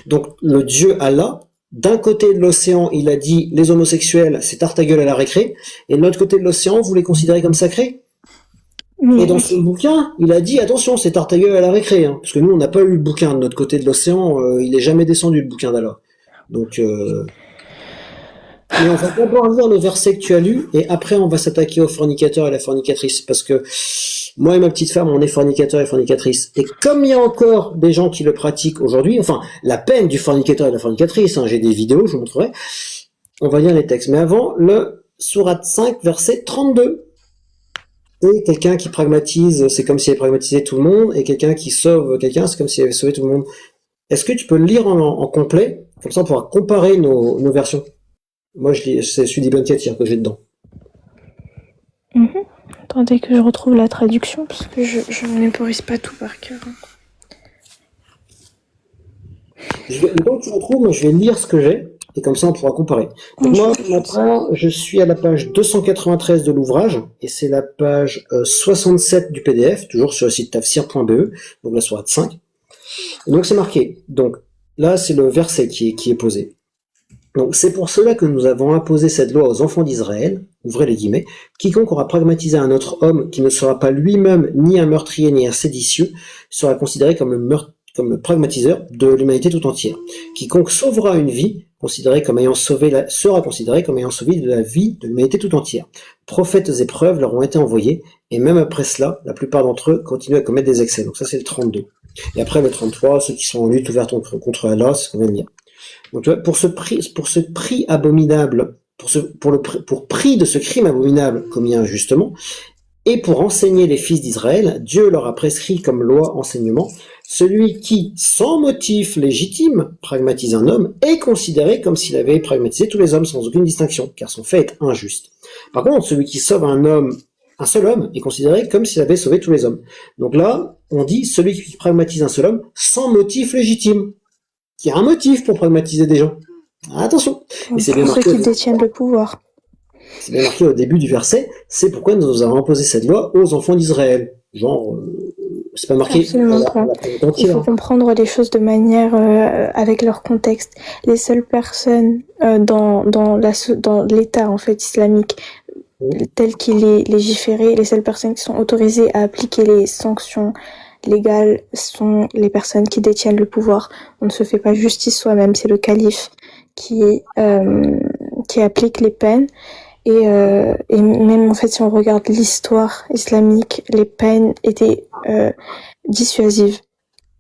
Donc le Dieu Allah, d'un côté de l'océan, il a dit les homosexuels, c'est tarte à gueule à la récré, et de l'autre côté de l'océan, vous les considérez comme sacrés? Et dans son bouquin, il a dit attention, c'est tarte à gueule à la récré, hein, parce que nous on n'a pas eu le bouquin de notre côté de l'océan, il est jamais descendu le bouquin d'Allah. Donc, mais on va d'abord lire le verset que tu as lu, et après on va s'attaquer au fornicateur et à la fornicatrice, parce que moi et ma petite femme, on est fornicateur et fornicatrice. Et comme il y a encore des gens qui le pratiquent aujourd'hui, enfin la peine du fornicateur et de la fornicatrice, hein, j'ai des vidéos, je vous montrerai. On va lire les textes, mais avant le sourate 5, verset 32. Et quelqu'un qui pragmatise, c'est comme s'il avait pragmatisé tout le monde, et quelqu'un qui sauve quelqu'un, c'est comme s'il avait sauvé tout le monde. Est-ce que tu peux le lire en complet? Comme ça, on pourra comparer nos versions. Moi, c'est celui d'Ibn Kathir que j'ai dedans. Attendez que je retrouve la traduction, parce que je ne mémorise pas tout par cœur. Le temps que tu retrouves, moi, je vais lire ce que j'ai, et comme ça, on pourra comparer. Donc moi, maintenant, je suis à la page 293 de l'ouvrage, et c'est la page 67 du PDF, toujours sur le site tafsir.be, donc la sourate 5. Et donc c'est marqué. Donc là, c'est le verset qui est posé. Donc c'est pour cela que nous avons imposé cette loi aux enfants d'Israël, ouvrez les guillemets, quiconque aura pragmatisé un autre homme qui ne sera pas lui-même ni un meurtrier ni un séditieux, sera considéré comme le pragmatiseur de l'humanité tout entière. Quiconque sauvera une vie, sera considéré comme ayant sauvé de la vie de l'humanité tout entière. Prophètes et preuves leur ont été envoyés, et même après cela, la plupart d'entre eux continuent à commettre des excès. Donc ça c'est le 32. Et après le 33, ceux qui sont en lutte ouverte contre Allah, c'est ce qu'on vient de dire. Donc tu vois, pour ce prix abominable, pour prix de ce crime abominable commis injustement, et pour enseigner les fils d'Israël, Dieu leur a prescrit comme loi enseignement celui qui, sans motif légitime, pragmatise un homme est considéré comme s'il avait pragmatisé tous les hommes sans aucune distinction, car son fait est injuste. Par contre, celui qui sauve un seul homme, est considéré comme s'il avait sauvé tous les hommes. Donc là, on dit celui qui pragmatise un seul homme sans motif légitime. Qui a un motif pour pragmatiser des gens. Attention. Et c'est bien Pour ceux marqué. qui détiennent le pouvoir. C'est bien marqué au début du verset, c'est pourquoi nous avons imposé cette loi aux enfants d'Israël. Genre, c'est pas marqué Absolument pas. Il faut comprendre les choses de manière avec leur contexte. Les seules personnes dans l'État en fait islamique tel qu'il est légiféré, les seules personnes qui sont autorisées à appliquer les sanctions légales sont les personnes qui détiennent le pouvoir. On ne se fait pas justice soi-même, c'est le calife qui applique les peines. Et même en fait, si on regarde l'histoire islamique, les peines étaient dissuasives.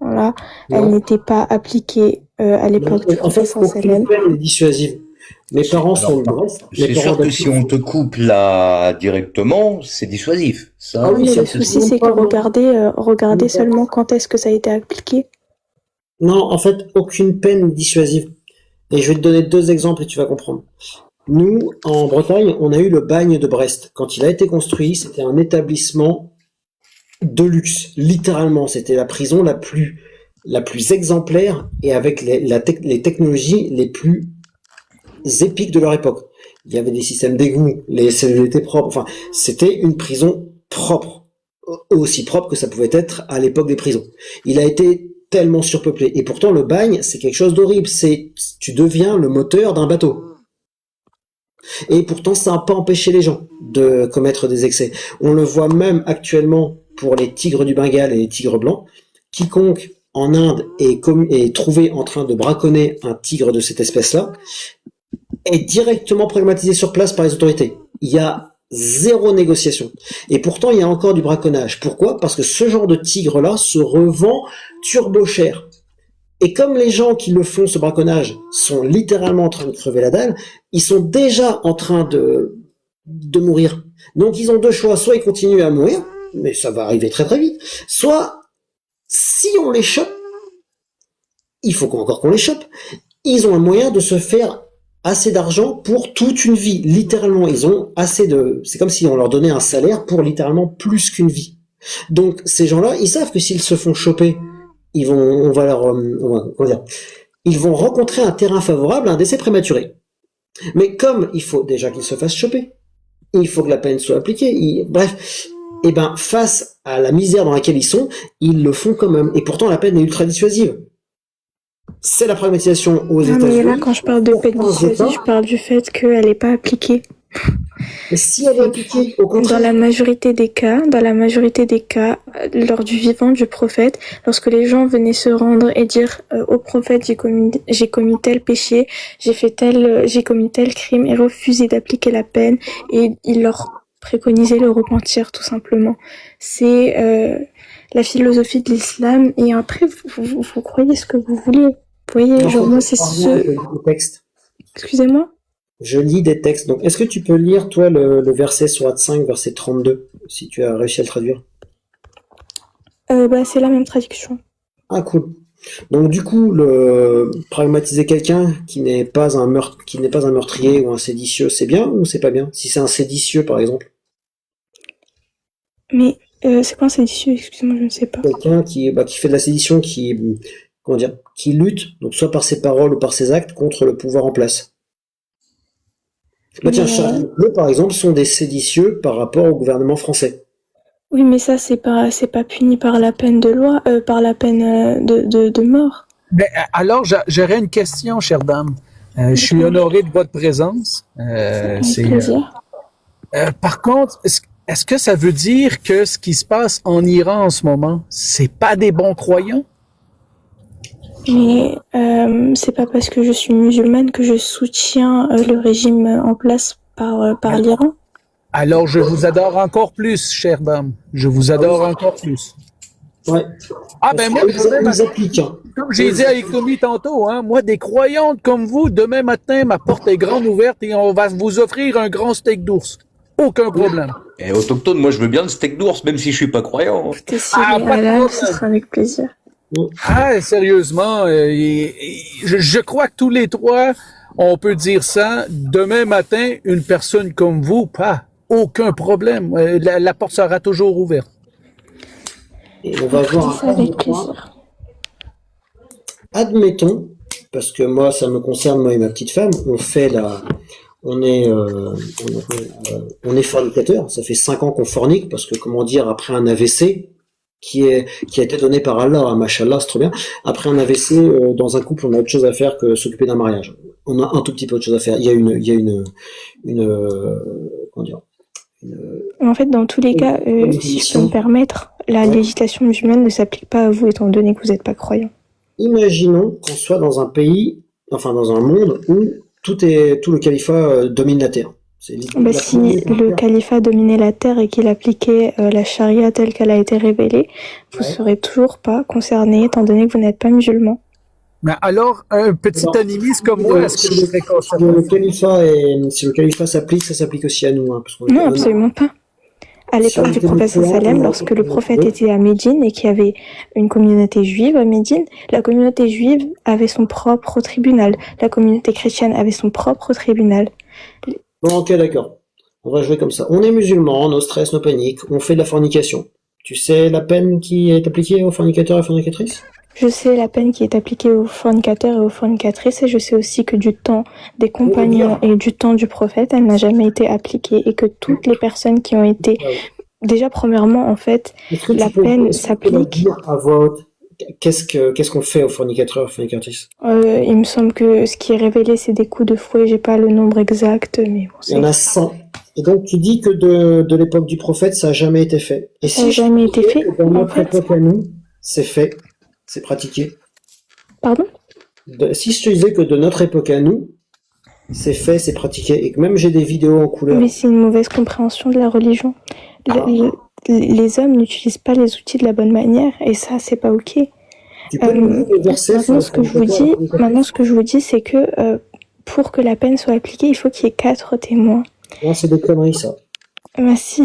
Voilà, elles n'étaient pas appliquées à l'époque du En fait, prophète aucune peine n'est dissuasive. Mes parents sont de Brest. C'est sûr que si on te coupe là directement, c'est dissuasif. Ça, Ah oui, mais ça, le souci, c'est que regardez seulement quand est-ce que ça a été appliqué. Non, en fait, aucune peine n'est dissuasive. Et je vais te donner 2 exemples et tu vas comprendre. Nous, en Bretagne, on a eu le bagne de Brest. Quand il a été construit, c'était un établissement de luxe. Littéralement, c'était la prison la plus exemplaire et avec les technologies les plus épiques de leur époque. Il y avait des systèmes d'égout, les cellules étaient propres. Enfin, c'était une prison propre. Aussi propre que ça pouvait être à l'époque des prisons. Il a été tellement surpeuplé. Et pourtant, le bagne, c'est quelque chose d'horrible. Tu deviens le moteur d'un bateau. Et pourtant, ça n'a pas empêché les gens de commettre des excès. On le voit même actuellement pour les tigres du Bengale et les tigres blancs. Quiconque en Inde est trouvé en train de braconner un tigre de cette espèce-là est directement pragmatisé sur place par les autorités. Il y a 0 négociation. Et pourtant, il y a encore du braconnage. Pourquoi ? Parce que ce genre de tigre-là se revend turbo cher. Et comme les gens qui le font, ce braconnage, sont littéralement en train de crever la dalle, ils sont déjà en train de mourir. Donc ils ont 2 choix. Soit ils continuent à mourir, mais ça va arriver très très vite. Soit, si on les chope, il faut encore qu'on les chope, ils ont un moyen de se faire assez d'argent pour toute une vie. Littéralement, ils ont c'est comme si on leur donnait un salaire pour littéralement plus qu'une vie. Donc ces gens-là, ils savent que s'ils se font choper, ils vont rencontrer un terrain favorable à un décès prématuré. Mais comme il faut déjà qu'ils se fassent choper, il faut que la peine soit appliquée. Bref, et ben face à la misère dans laquelle ils sont, ils le font quand même. Et pourtant, la peine est ultra dissuasive. C'est la pragmatisation aux États-Unis. Mais là, quand je parle de peine dissuasive, je parle du fait qu'elle n'est pas appliquée. Mais si elle est appliquée, au contraire. Dans la majorité des cas, lors du vivant du prophète, lorsque les gens venaient se rendre et dire au prophète j'ai commis tel péché, j'ai commis tel crime, et refusaient d'appliquer la peine, et il leur préconisait le repentir tout simplement. C'est la philosophie de l'islam, et après vous croyez ce que vous voulez. Vous voyez, genre moi c'est ce. Excusez-moi. Je lis des textes. Donc, est-ce que tu peux lire, toi, le verset Sourate 5, verset 32, si tu as réussi à le traduire? C'est la même traduction. Ah, cool. Donc, du coup, pragmatiser quelqu'un qui n'est pas un meurtrier ou un séditieux, c'est bien ou c'est pas bien? Si c'est un séditieux, par exemple. Mais, c'est quoi un séditieux? Excusez-moi, je ne sais pas. Quelqu'un qui fait de la sédition, qui lutte, donc soit par ses paroles ou par ses actes, contre le pouvoir en place. Tiens, Charlie Hebdo, par exemple, sont des séditieux par rapport au gouvernement français. Oui, mais ça, c'est pas puni par la peine de loi, par la peine de mort. Ben, alors, j'aurais une question, chère dame. Je suis honoré de votre présence. Avec plaisir. Par contre, est-ce que ça veut dire que ce qui se passe en Iran en ce moment, c'est pas des bons croyants? Mais c'est pas parce que je suis musulmane que je soutiens le régime en place par l'Iran. Alors je vous adore encore plus, chère dame. Je vous adore encore plus. Ouais. Ah ben moi, comme j'ai dit à Ekomi tantôt, moi des croyantes comme vous, demain matin ma porte est grande ouverte et on va vous offrir un grand steak d'ours. Aucun problème. Et autochtone, moi je veux bien le steak d'ours, même si je suis pas croyant. Écoutez, si halal, ce sera avec plaisir. Ah, sérieusement, je crois que tous les trois, on peut dire ça. Demain matin, une personne comme vous, pas aucun problème. La porte sera toujours ouverte. Et on va Je dis voir ça un avec autre point. plaisir. Admettons, parce que moi, ça me concerne, moi et ma petite femme, on est fornicateur. Ça fait 5 ans qu'on fornique parce que, comment dire, après un AVC qui a été donné par Allah, hein, machallah, c'est trop bien. Après un AVC, dans un couple, on a autre chose à faire que s'occuper d'un mariage. On a un tout petit peu autre chose à faire. Il y a comment dire, En fait, dans tous les cas, si je peux me permettre, la Ouais. législation musulmane ne s'applique pas à vous étant donné que vous n'êtes pas croyant. Imaginons qu'on soit dans un pays, enfin dans un monde où tout le califat domine la terre. C'est Bah, la si première le terre. califat dominait la terre et qu'il appliquait la charia telle qu'elle a été révélée, vous ne Ouais. serez toujours pas concerné étant donné que vous n'êtes pas musulman. Mais alors, un petit Alors, animiste comme moi, est-ce que je serais concerné? Si le califat s'applique, ça s'applique aussi à nous, hein, parce qu'on est Non, quand même- absolument pas. À Si on l'époque du était prophète musulman, sallam, on lorsque le aurait- prophète était à Médine et qu'il y avait une communauté juive à Médine, la communauté juive avait son propre tribunal. La communauté chrétienne avait son propre tribunal. Bon, ok, d'accord. On va jouer comme ça. On est musulman, no stress, no panique, on fait de la fornication. Tu sais la peine qui est appliquée aux fornicateurs et fornicatrices? Je sais la peine qui est appliquée aux fornicateurs et aux fornicatrices et je sais aussi que du temps des compagnons et du temps du prophète, elle n'a jamais été appliquée et que toutes les personnes qui ont été... Déjà, premièrement, en fait, Est-ce que la tu peux- peine est-ce que tu peux s'applique. dire à voix haute qu'est-ce qu'on fait aux fornicateurs et fornicatrices? Il me semble que ce qui est révélé, c'est des coups de fouet. J'ai pas le nombre exact, mais bon, Il y en a 100. Et donc tu dis que de l'époque du prophète, ça n'a jamais été fait. Et Ça n'a si je jamais te été disais fait, que dans en notre fait. époque à nous, c'est fait, c'est pratiqué. Pardon? Si je te disais que de notre époque à nous, c'est fait, c'est pratiqué, et que même j'ai des vidéos en couleur. Mais c'est une mauvaise compréhension de la religion. Les hommes n'utilisent pas les outils de la bonne manière et ça, c'est pas ok. Tu peux nous dire les versets sur Maintenant, les ce que je vous fornicateurs et dis, fornicatrices? maintenant, ce que je vous dis, c'est que pour que la peine soit appliquée, il faut qu'il y ait 4 témoins. Non, c'est des conneries, ça. Bah si.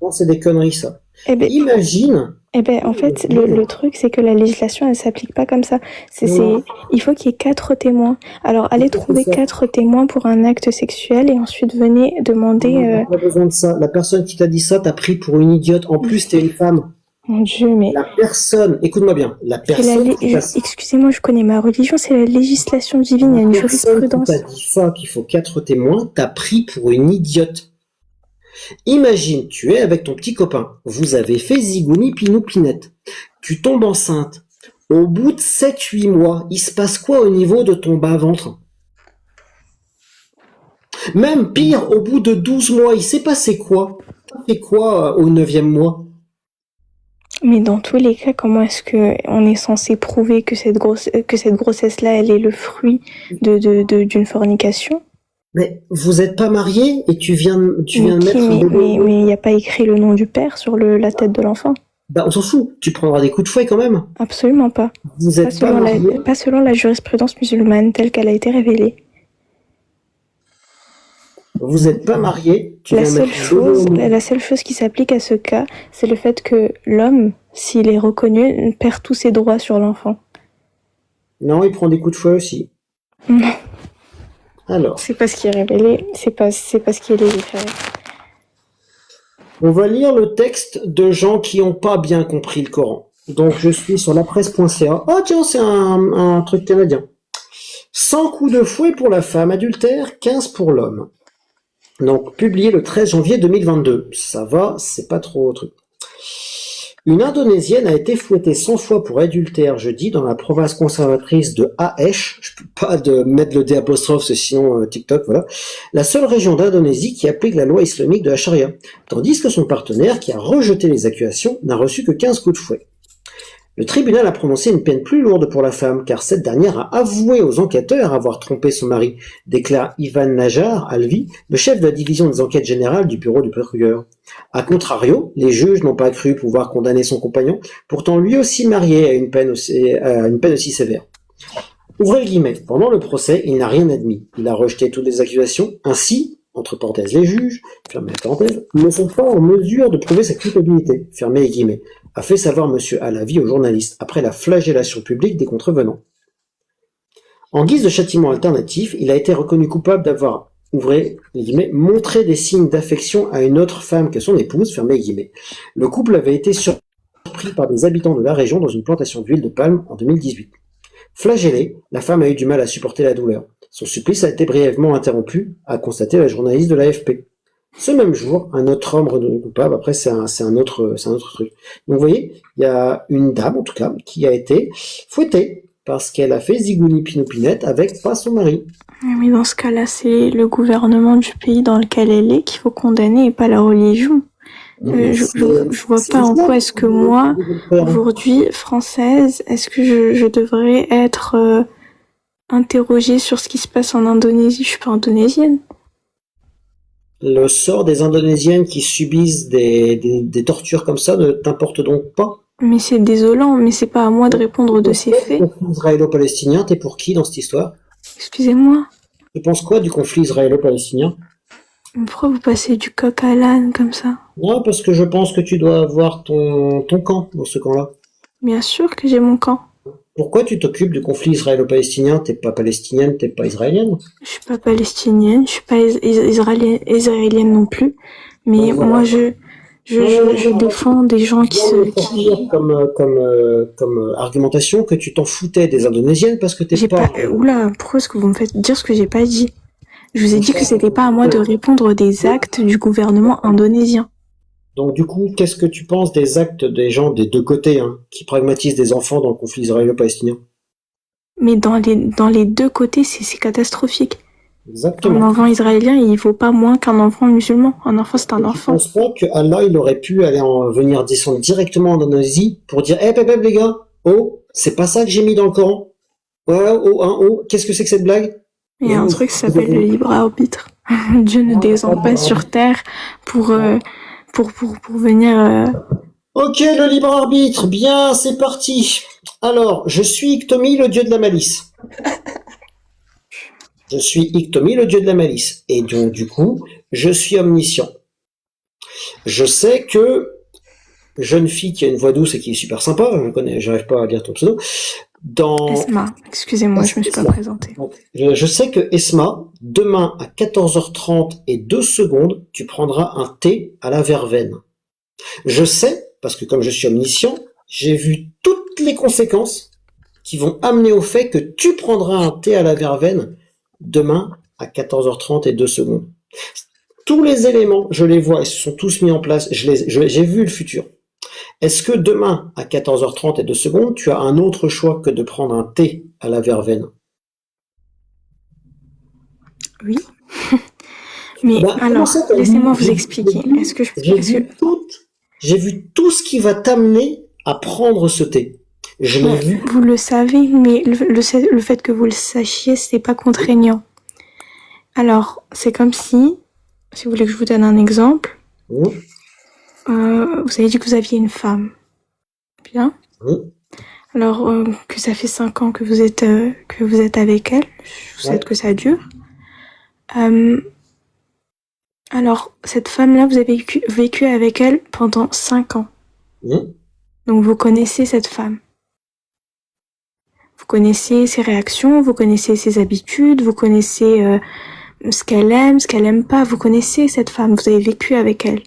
Non, c'est des conneries, ça. Eh ben, Imagine, en fait, le truc, c'est que la législation, elle s'applique pas comme ça. Non. Il faut qu'il y ait 4 témoins. Alors, allez trouver ça. 4 témoins pour un acte sexuel et ensuite venez demander. on n'a pas besoin de ça. La personne qui t'a dit ça t'a pris pour une idiote. En plus, t'es une femme. Mon Dieu, mais. La personne, écoute-moi bien, la C'est la personne lé- qui t'a Excusez-moi, je connais ma religion, c'est la législation divine, il y a une La personne qui jurisprudence. t'a dit ça, qu'il faut 4 témoins, t'as pris pour une idiote. Imagine, tu es avec ton petit copain, vous avez fait zigouni pinou pinette, tu tombes enceinte. Au bout de 7-8 mois, il se passe quoi au niveau de ton bas-ventre? Même pire, au bout de 12 mois, il s'est passé quoi? Ça fait quoi au 9e mois? Mais dans tous les cas, comment est-ce que on est censé prouver que cette grossesse-là, elle est le fruit d'une fornication? Mais vous êtes pas mariés et tu viens de mettre un bébé. Mais il n'y a pas écrit le nom du père sur la tête de l'enfant. Bah, on s'en fout, tu prendras des coups de fouet quand même. Absolument pas. Vous Pas êtes pas selon, mariés. pas selon la jurisprudence musulmane telle qu'elle a été révélée. Vous n'êtes pas mariés. Tu La viens seule mettre un bébé au monde. la seule chose qui s'applique à ce cas, c'est le fait que l'homme, s'il est reconnu, perd tous ses droits sur l'enfant. Non, il prend des coups de fouet aussi. Non. Alors, C'est pas ce qui est révélé, c'est pas ce qui est légiféré. on va lire le texte de gens qui n'ont pas bien compris le Coran. Donc, je suis sur lapresse.ca. Oh, tiens, c'est un truc canadien. 100 coups de fouet pour la femme adultère, 15 pour l'homme. Donc, publié le 13 janvier 2022. Ça va, c'est pas trop truc. Une Indonésienne a été fouettée 100 fois pour adultère jeudi dans la province conservatrice de Aceh. Je peux pas mettre le D apostrophe, c'est sinon TikTok, voilà. La seule région d'Indonésie qui applique la loi islamique de la charia. Tandis que son partenaire, qui a rejeté les accusations, n'a reçu que 15 coups de fouet. Le tribunal a prononcé une peine plus lourde pour la femme, car cette dernière a avoué aux enquêteurs avoir trompé son mari, déclare Ivan Najar Alvi, le chef de la division des enquêtes générales du bureau du procureur. A contrario, les juges n'ont pas cru pouvoir condamner son compagnon, pourtant lui aussi marié à une peine aussi sévère. Ouvrez le guillemets, pendant le procès, il n'a rien admis. Il a rejeté toutes les accusations, ainsi, entre parenthèses les juges, fermez la parenthèse, ne sont pas en mesure de prouver sa culpabilité, fermez les guillemets, a fait savoir Monsieur Alavi aux journalistes après la flagellation publique des contrevenants. En guise de châtiment alternatif, il a été reconnu coupable d'avoir, ouvrez les guillemets, montré des signes d'affection à une autre femme que son épouse, fermez les guillemets. Le couple avait été surpris par des habitants de la région dans une plantation d'huile de palme en 2018. Flagellée, la femme a eu du mal à supporter la douleur. Son supplice a été brièvement interrompu, a constaté la journaliste de l'AFP. Ce même jour, un autre homme reconnu coupable, après c'est un autre truc. Donc vous voyez, il y a une dame en tout cas qui a été fouettée parce qu'elle a fait zigouni pinoupinette avec pas son mari. Mais dans ce cas-là, c'est le gouvernement du pays dans lequel elle est qu'il faut condamner et pas la religion. Je vois pas en quoi est-ce que moi, aujourd'hui, française, est-ce que je devrais être interrogée sur ce qui se passe en Indonésie? Je suis pas indonésienne. Le sort des Indonésiennes qui subissent des tortures comme ça ne t'importe donc pas? Mais c'est désolant, mais c'est pas à moi de répondre de ces faits. Le conflit israélo-palestinien, t'es pour qui dans cette histoire? Excusez-moi. Tu penses quoi du conflit israélo-palestinien? Mais pourquoi vous passez du coq à l'âne comme ça? Non, parce que je pense que tu dois avoir ton camp dans ce camp-là. Bien sûr que j'ai mon camp. Pourquoi tu t'occupes du conflit israélo-palestinien? T'es pas palestinienne, t'es pas israélienne? Je suis pas palestinienne, je suis pas israélienne non plus. Mais Voilà. moi, je défends des gens qui comme argumentation que tu t'en foutais des Indonésiennes parce que t'es J'ai pas... pas... Oula, pourquoi est-ce que vous me faites dire ce que j'ai pas dit? Je vous ai dit que c'était pas à moi de répondre des actes du gouvernement indonésien. Donc du coup, qu'est-ce que tu penses des actes des gens des deux côtés qui pragmatisent des enfants dans le conflit israélo-palestinien? Mais dans les deux côtés, c'est catastrophique. Un Exactement. enfant israélien, il vaut pas moins qu'un enfant musulman. Un enfant, c'est un Tu enfant. penses pas que Allah, il aurait pu venir descendre directement en Indonésie pour dire, les gars, oh, c'est pas ça que j'ai mis dans le Coran. Oh, qu'est-ce que c'est que cette blague? Il y a un truc qui s'appelle le libre arbitre. Dieu ne descend pas sur terre pour venir... Ok, le libre arbitre, bien, c'est parti. Alors, je suis Iktomi, le dieu de la malice. Je suis Iktomi, le dieu de la malice. Et donc, du coup, je suis omniscient. Je sais que jeune fille qui a une voix douce et qui est super sympa, j'arrive pas à lire ton pseudo, Esma, excusez-moi, je me suis pas présentée. Je sais que Esma, demain à 14h30 et 2 secondes, tu prendras un thé à la verveine. Je sais, parce que comme je suis omniscient, j'ai vu toutes les conséquences qui vont amener au fait que tu prendras un thé à la verveine demain à 14h30 et 2 secondes. Tous les éléments, je les vois, ils se sont tous mis en place, j'ai vu le futur. Est-ce que demain, à 14h30 et 2 secondes, tu as un autre choix que de prendre un thé à la verveine? Oui. Mais alors, laissez-moi vous expliquer. J'ai vu tout ce qui va t'amener à prendre ce thé. Je l'ai vu. Vous le savez, mais le fait que vous le sachiez, c'est pas contraignant. Alors, c'est comme si vous voulez que je vous donne un exemple, vous avez dit que vous aviez une femme. Bien. Alors, que ça fait 5 ans que vous êtes avec elle, je souhaite que ça dure. Alors, cette femme-là, vous avez vécu avec elle pendant 5 ans. Donc, vous connaissez cette femme. Vous connaissez ses réactions, vous connaissez ses habitudes, vous connaissez ce qu'elle aime pas. Vous connaissez cette femme, vous avez vécu avec elle.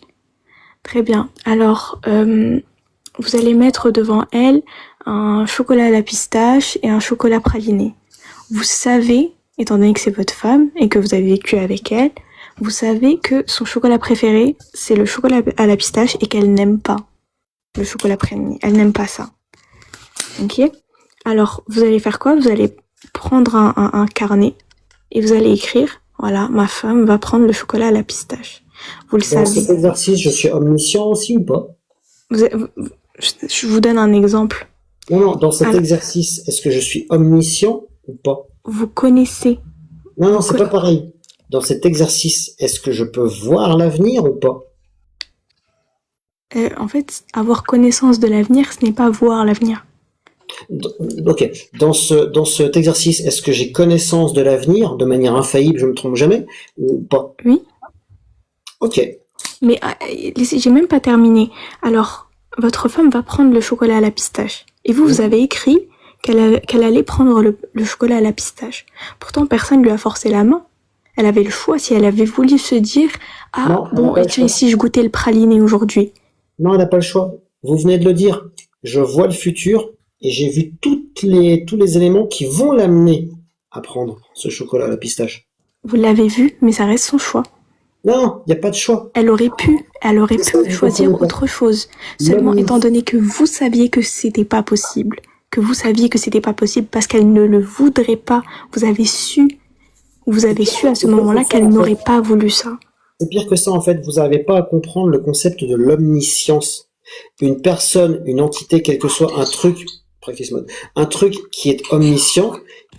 Très bien. Alors, vous allez mettre devant elle un chocolat à la pistache et un chocolat praliné. Vous savez, étant donné que c'est votre femme et que vous avez vécu avec elle, vous savez que son chocolat préféré, c'est le chocolat à la pistache et qu'elle n'aime pas le chocolat praliné. Elle n'aime pas ça. Ok ? Alors, vous allez faire quoi? Vous allez prendre un carnet et vous allez écrire, voilà, ma femme va prendre le chocolat à la pistache. Vous le savez. Dans cet exercice, je suis omniscient aussi ou pas? Je vous donne un exemple. Non, dans cet exercice, est-ce que je suis omniscient ou pas? Vous connaissez. Non, c'est pas pareil. Dans cet exercice, est-ce que je peux voir l'avenir ou pas? En fait, avoir connaissance de l'avenir, ce n'est pas voir l'avenir. Ok. Dans cet exercice, est-ce que j'ai connaissance de l'avenir de manière infaillible, je me trompe jamais, ou pas? Oui. Ok. Mais j'ai même pas terminé. Alors, votre femme va prendre le chocolat à la pistache. Et vous avez écrit qu'elle allait prendre le chocolat à la pistache. Pourtant, personne lui a forcé la main. Elle avait le choix si elle avait voulu se dire « Ah, Non, elle bon, n'a pas et le tiens, choix. ici, je goûtais le praliné aujourd'hui. Non, elle n'a pas le choix. Vous venez de le dire. Je vois le futur et j'ai vu tous les éléments qui vont l'amener à prendre ce chocolat à la pistache. » Vous l'avez vu, mais ça reste son choix. Non, il n'y a pas de choix. Elle aurait pu C'est ça, vous choisir comprenez pas. autre chose. Seulement, L'homme- étant donné que vous saviez que c'était pas possible, parce qu'elle ne le voudrait pas, vous avez su à ce moment-là qu'elle n'aurait pas voulu ça. C'est pire que ça, en fait. Vous n'avez pas à comprendre le concept de l'omniscience. Une personne, une entité, quel que soit un truc, practice mode, un truc qui est omniscient,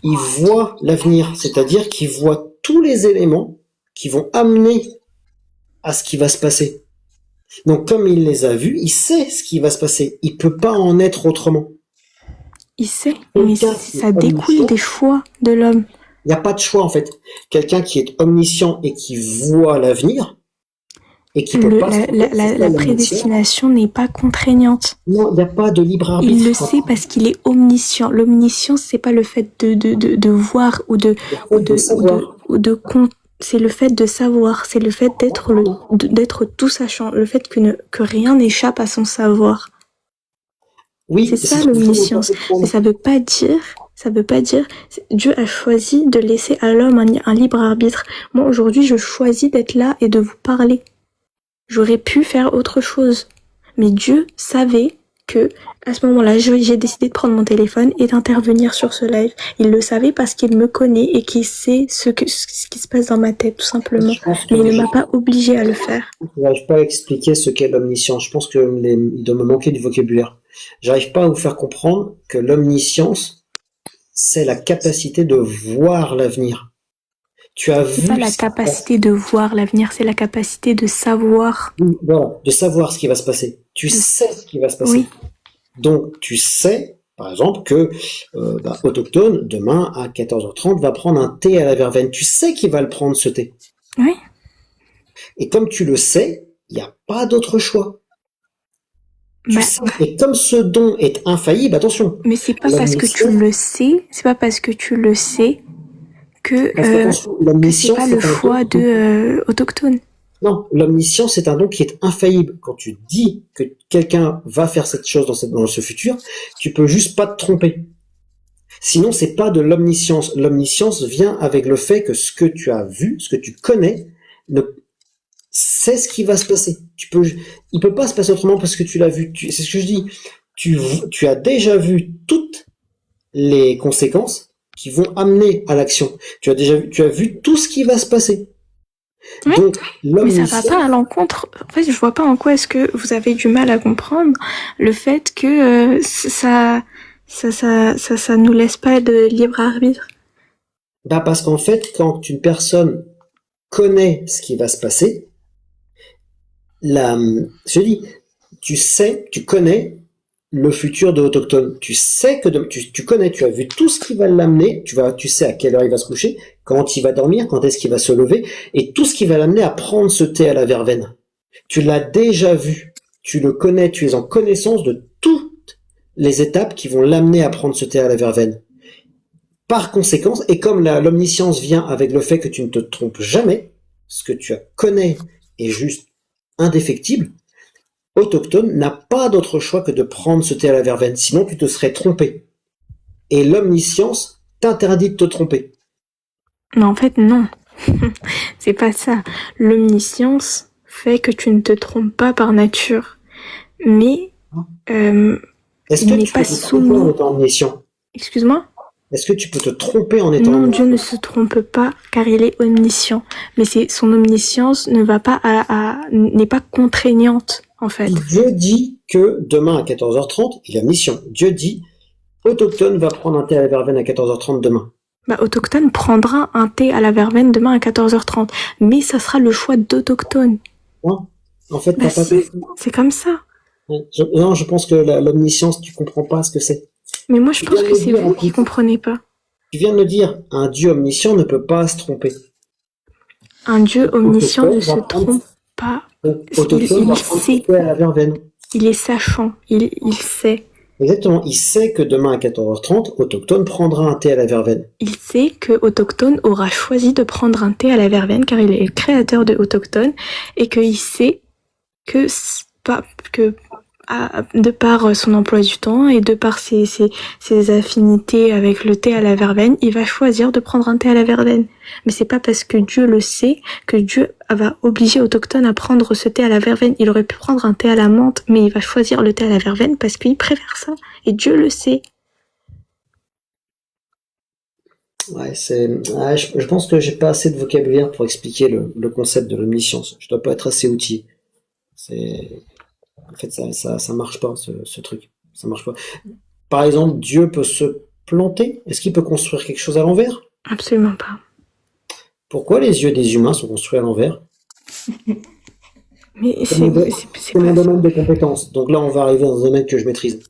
il voit l'avenir. C'est-à-dire qu'il voit tous les éléments qui vont amener à ce qui va se passer. Donc, comme il les a vus, il sait ce qui va se passer. Il peut pas en être autrement. Il sait, mais ça découle des choix de l'homme. Il n'y a pas de choix, en fait. Quelqu'un qui est omniscient et qui voit l'avenir, et qui peut pas... La prédestination n'est pas contraignante. Non, il n'y a pas de libre arbitre. Il le sait parce qu'il est omniscient. L'omniscience, c'est pas le fait de voir c'est le fait de savoir, c'est le fait d'être tout sachant, le fait que rien n'échappe à son savoir. Oui, c'est ça l'omniscience. Mais ça veut pas dire, Dieu a choisi de laisser à l'homme un libre arbitre. Moi, aujourd'hui, je choisis d'être là et de vous parler. J'aurais pu faire autre chose. Mais Dieu savait que, à ce moment-là, j'ai décidé de prendre mon téléphone et d'intervenir sur ce live. Il le savait parce qu'il me connaît et qu'il sait ce qui se passe dans ma tête, tout simplement. Mais il ne m'a pas obligé à le faire. Je n'arrive pas à expliquer ce qu'est l'omniscience. Je pense il doit me manquer du vocabulaire. J'arrive pas à vous faire comprendre que l'omniscience, c'est la capacité de voir l'avenir. Tu as vu. C'est pas la capacité de voir l'avenir, c'est la capacité de savoir. Voilà, de savoir ce qui va se passer. Tu sais ce qui va se passer. Oui. Donc, tu sais, par exemple, que Autochtone, demain, à 14h30, va prendre un thé à la verveine. Tu sais qu'il va le prendre, ce thé. Oui. Et comme tu le sais, il n'y a pas d'autre choix. Tu sais, et comme ce don est infaillible, attention. Mais c'est pas parce que tu le sais, que c'est pas le choix de Autochtone. Non, l'omniscience, c'est un don qui est infaillible. Quand tu dis que quelqu'un va faire cette chose dans ce futur, tu peux juste pas te tromper. Sinon, c'est pas de l'omniscience. L'omniscience vient avec le fait que ce que tu as vu, ce que tu connais, c'est ce qui va se passer. Il peut pas se passer autrement parce que tu l'as vu. C'est ce que je dis. Tu as déjà vu toutes les conséquences qui vont amener à l'action. Tu as vu tout ce qui va se passer. Oui, donc, mais ça va pas à l'encontre. En fait, je vois pas en quoi est-ce que vous avez du mal à comprendre le fait que ça nous laisse pas de libre arbitre. Parce qu'en fait, quand une personne connaît ce qui va se passer, tu connais le futur de Autochtone. Tu sais que tu connais, tu as vu tout ce qui va l'amener, tu sais à quelle heure il va se coucher, quand il va dormir, quand est-ce qu'il va se lever, et tout ce qui va l'amener à prendre ce thé à la verveine. Tu l'as déjà vu, tu le connais, tu es en connaissance de toutes les étapes qui vont l'amener à prendre ce thé à la verveine. Par conséquent, et comme l'omniscience vient avec le fait que tu ne te trompes jamais, ce que tu connais est juste indéfectible, Autochtone n'a pas d'autre choix que de prendre ce thé à la verveine, sinon tu te serais trompé. Et l'omniscience t'interdit de te tromper. Mais en fait, non. C'est pas ça. L'omniscience fait que tu ne te trompes pas par nature. Mais est-ce que tu peux te tromper en étant omniscient ? Excuse-moi ? Est-ce que tu peux te tromper en étant omniscient ? Non, Dieu ne se trompe pas car il est omniscient. Mais son omniscience n'est pas contraignante. En fait. Dieu dit que demain à 14h30, il est omniscient. Dieu dit, Autochtone va prendre un thé à la verveine à 14h30 demain. Autochtone prendra un thé à la verveine demain à 14h30. Mais ça sera le choix d'Autochtone. Non, en fait, c'est comme ça. Je pense que l'omniscience, tu comprends pas ce que c'est. Mais moi, je pense que c'est vous qui comprenez pas. Tu viens de me dire, un Dieu omniscient ne peut pas se tromper. Un Dieu omniscient ne se trompe pas. Autochtone va prendre un thé à la verveine. Il est sachant, il sait. Exactement. Il sait que demain à 14h30, Autochtone prendra un thé à la verveine. Il sait que Autochtone aura choisi de prendre un thé à la verveine car il est le créateur de Autochtone et qu'il sait que, de par son emploi du temps et de par ses affinités avec le thé à la verveine, il va choisir de prendre un thé à la verveine. Mais c'est pas parce que Dieu le sait que Dieu va obliger Autochtone à prendre ce thé à la verveine. Il aurait pu prendre un thé à la menthe, mais il va choisir le thé à la verveine parce qu'il préfère ça. Et Dieu le sait. Ouais, je pense que j'ai pas assez de vocabulaire pour expliquer le concept de l'omniscience. Je dois pas être assez outillé. En fait, ça marche pas, ce truc. Ça marche pas. Par exemple, Dieu peut se planter? Est-ce qu'il peut construire quelque chose à l'envers? Absolument pas. Pourquoi les yeux des humains sont construits à l'envers? Mais C'est c'est mon pas... domaine de compétence. Donc là, on va arriver dans un domaine que je maîtrise.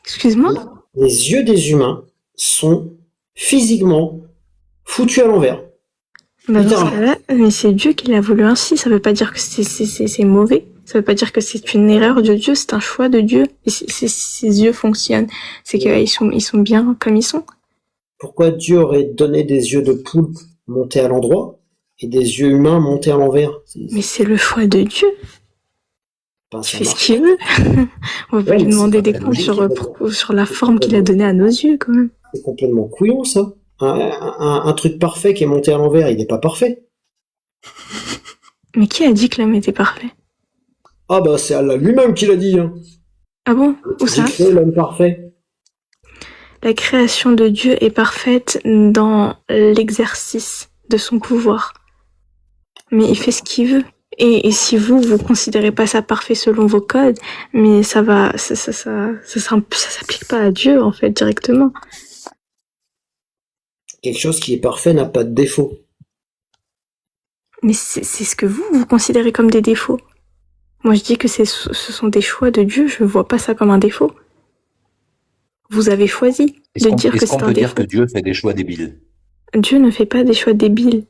Excuse-moi? Les yeux des humains sont physiquement foutus à l'envers. Bah dans ce Littéralement. cas-là, mais c'est Dieu qui l'a voulu ainsi. Ça veut pas dire que c'est mauvais. Ça veut pas dire que c'est une erreur de Dieu. C'est un choix de Dieu. Et ses yeux fonctionnent. C'est qu'ils sont bien comme ils sont. Pourquoi Dieu aurait donné des yeux de poulpe montés à l'endroit et des yeux humains montés à l'envers? Mais c'est le choix de Dieu. Ben, Il ça fait ce marche. qu'il veut. On va pas Ouais, lui mais demander c'est des pas comptes logique. sur la forme qu'il a donnée à nos yeux, quand même. C'est complètement couillon, ça. Un truc parfait qui est monté à l'envers, il n'est pas parfait. Mais qui a dit que l'homme était parfait? Ah bah c'est Allah lui-même qui l'a dit, hein. Ah bon? Où J'ai ça? créé l'homme parfait. La création de Dieu est parfaite dans l'exercice de son pouvoir. Mais il fait ce qu'il veut. Et si vous considérez pas ça parfait selon vos codes, mais ça s'applique pas à Dieu, en fait, directement. Quelque chose qui est parfait n'a pas de défaut. Mais c'est ce que vous considérez comme des défauts. Moi, je dis que ce sont des choix de Dieu, je vois pas ça comme un défaut. Vous avez choisi de dire que Est-ce c'est qu'on un peut dire défaut. que Dieu fait des choix débiles? Dieu ne fait pas des choix débiles.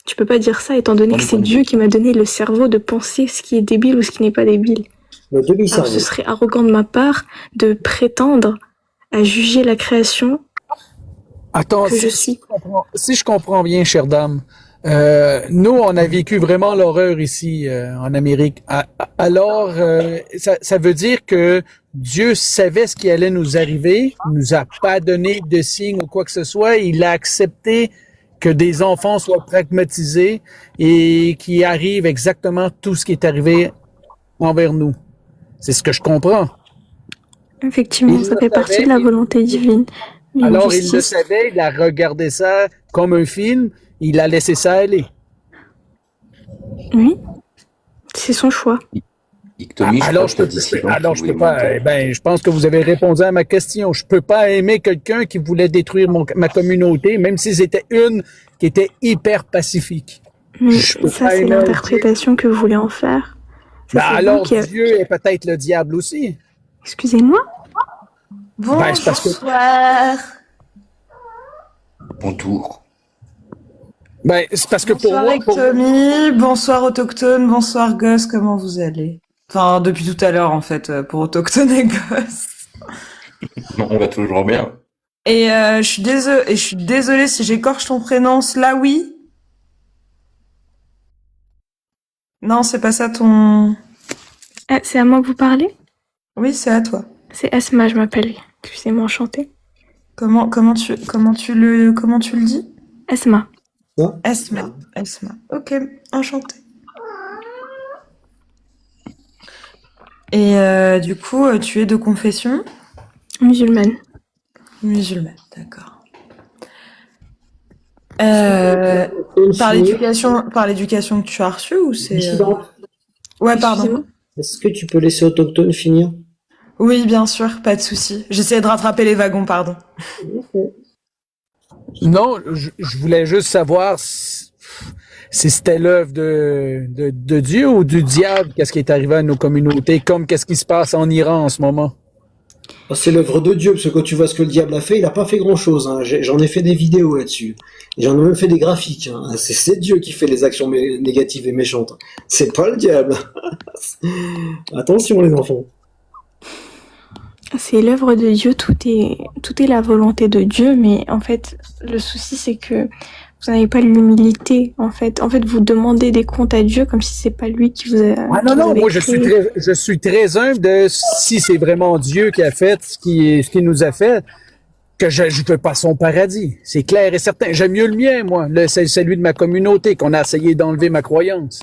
Tu peux pas dire ça étant donné que c'est Dieu qui m'a donné le cerveau de penser ce qui est débile ou ce qui n'est pas débile. Le Alors demi-cerveau. ce serait arrogant de ma part de prétendre à juger la création Attends, que je suis. si je comprends bien, chère dame, nous, on a vécu vraiment l'horreur ici en Amérique. Alors, ça veut dire que Dieu savait ce qui allait nous arriver, nous a pas donné de signe ou quoi que ce soit, il a accepté que des enfants soient pragmatisés et qu'il arrive exactement tout ce qui est arrivé envers nous. C'est ce que je comprends. Effectivement, Il ça le fait partie de la savait, volonté divine. Une alors il le justice. savait, il a regardé ça comme un film, il a laissé ça aller. Oui, c'est son choix. Ictonie, je crois que t'as dissident Alors qui je peux voulait pas. monter. Eh ben, je pense que vous avez répondu à ma question. Je peux pas aimer quelqu'un qui voulait détruire ma communauté, même si c'était une qui était hyper pacifique. Mais Je peux ça, pas c'est aimer un l'interprétation que vous voulez en faire. Ben Ça, c'est vous alors qui... Dieu est peut-être le diable aussi. Excusez-moi? Ben, c'est parce que Bonsoir. Bonjour. ben c'est parce que pour Bonsoir moi, Ectomie, bonsoir Autochtone, bonsoir Goss, comment vous allez? Enfin, depuis tout à l'heure en fait, pour Autochtone et Goss. Non, on va toujours bien. Et je suis désolée si j'écorche ton prénom, Slawi. Non, c'est pas ça ton... Ah, c'est à moi que vous parlez? Oui, c'est à toi. C'est Asma, je m'appelle. Excusez-moi, enchantée. Comment tu le dis? Asma. Esma. Ok, enchantée. Et du coup, tu es de confession Musulmane. musulmane, d'accord. Par l'éducation que tu as reçue ou c'est... Dissidente. Ouais, pardon. Excusez-moi. Est-ce que tu peux laisser Autochtone finir? Oui, bien sûr, pas de souci. J'essayais de rattraper les wagons, pardon. non, je voulais juste savoir si c'était l'œuvre de Dieu ou du diable, qu'est-ce qui est arrivé à nos communautés, comme qu'est-ce qui se passe en Iran en ce moment. Oh, c'est l'œuvre de Dieu, parce que quand tu vois ce que le diable a fait, il a pas fait grand-chose. Hein. J'en ai fait des vidéos là-dessus. Et j'en ai même fait des graphiques. Hein. C'est Dieu qui fait les actions négatives et méchantes. C'est pas le diable. Attention les enfants. C'est l'œuvre de Dieu, tout est la volonté de Dieu, mais en fait, le souci c'est que vous n'avez pas l'humilité, en fait. En fait, vous demandez des comptes à Dieu comme si c'est pas lui qui vous a Ah qui non, vous non, avait moi créé. je suis très humble de si c'est vraiment Dieu qui a fait ce qui nous a fait, que je ne veux pas son paradis. C'est clair et certain. J'aime mieux le mien, moi, c'est celui de ma communauté qu'on a essayé d'enlever ma croyance.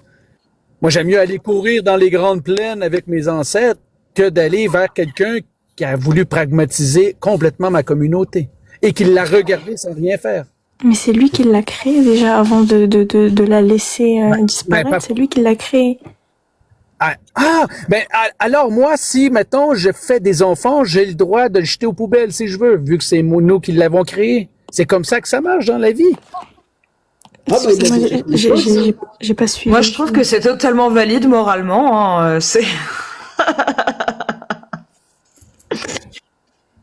Moi, j'aime mieux aller courir dans les grandes plaines avec mes ancêtres que d'aller vers quelqu'un qui a voulu pragmatiser complètement ma communauté et qui l'a regardé sans rien faire. Mais c'est lui qui l'a créé déjà avant de la laisser Ben, disparaître. pas- C'est lui qui l'a créé. Alors moi, si, mettons, je fais des enfants, j'ai le droit de le jeter aux poubelles si je veux, vu que c'est nous qui l'avons créé. C'est comme ça que ça marche dans la vie. Ah bah il a Excusez-moi, dit quelque chose. j'ai pas suivi. Moi, je trouve que c'est totalement valide moralement. Hein. C'est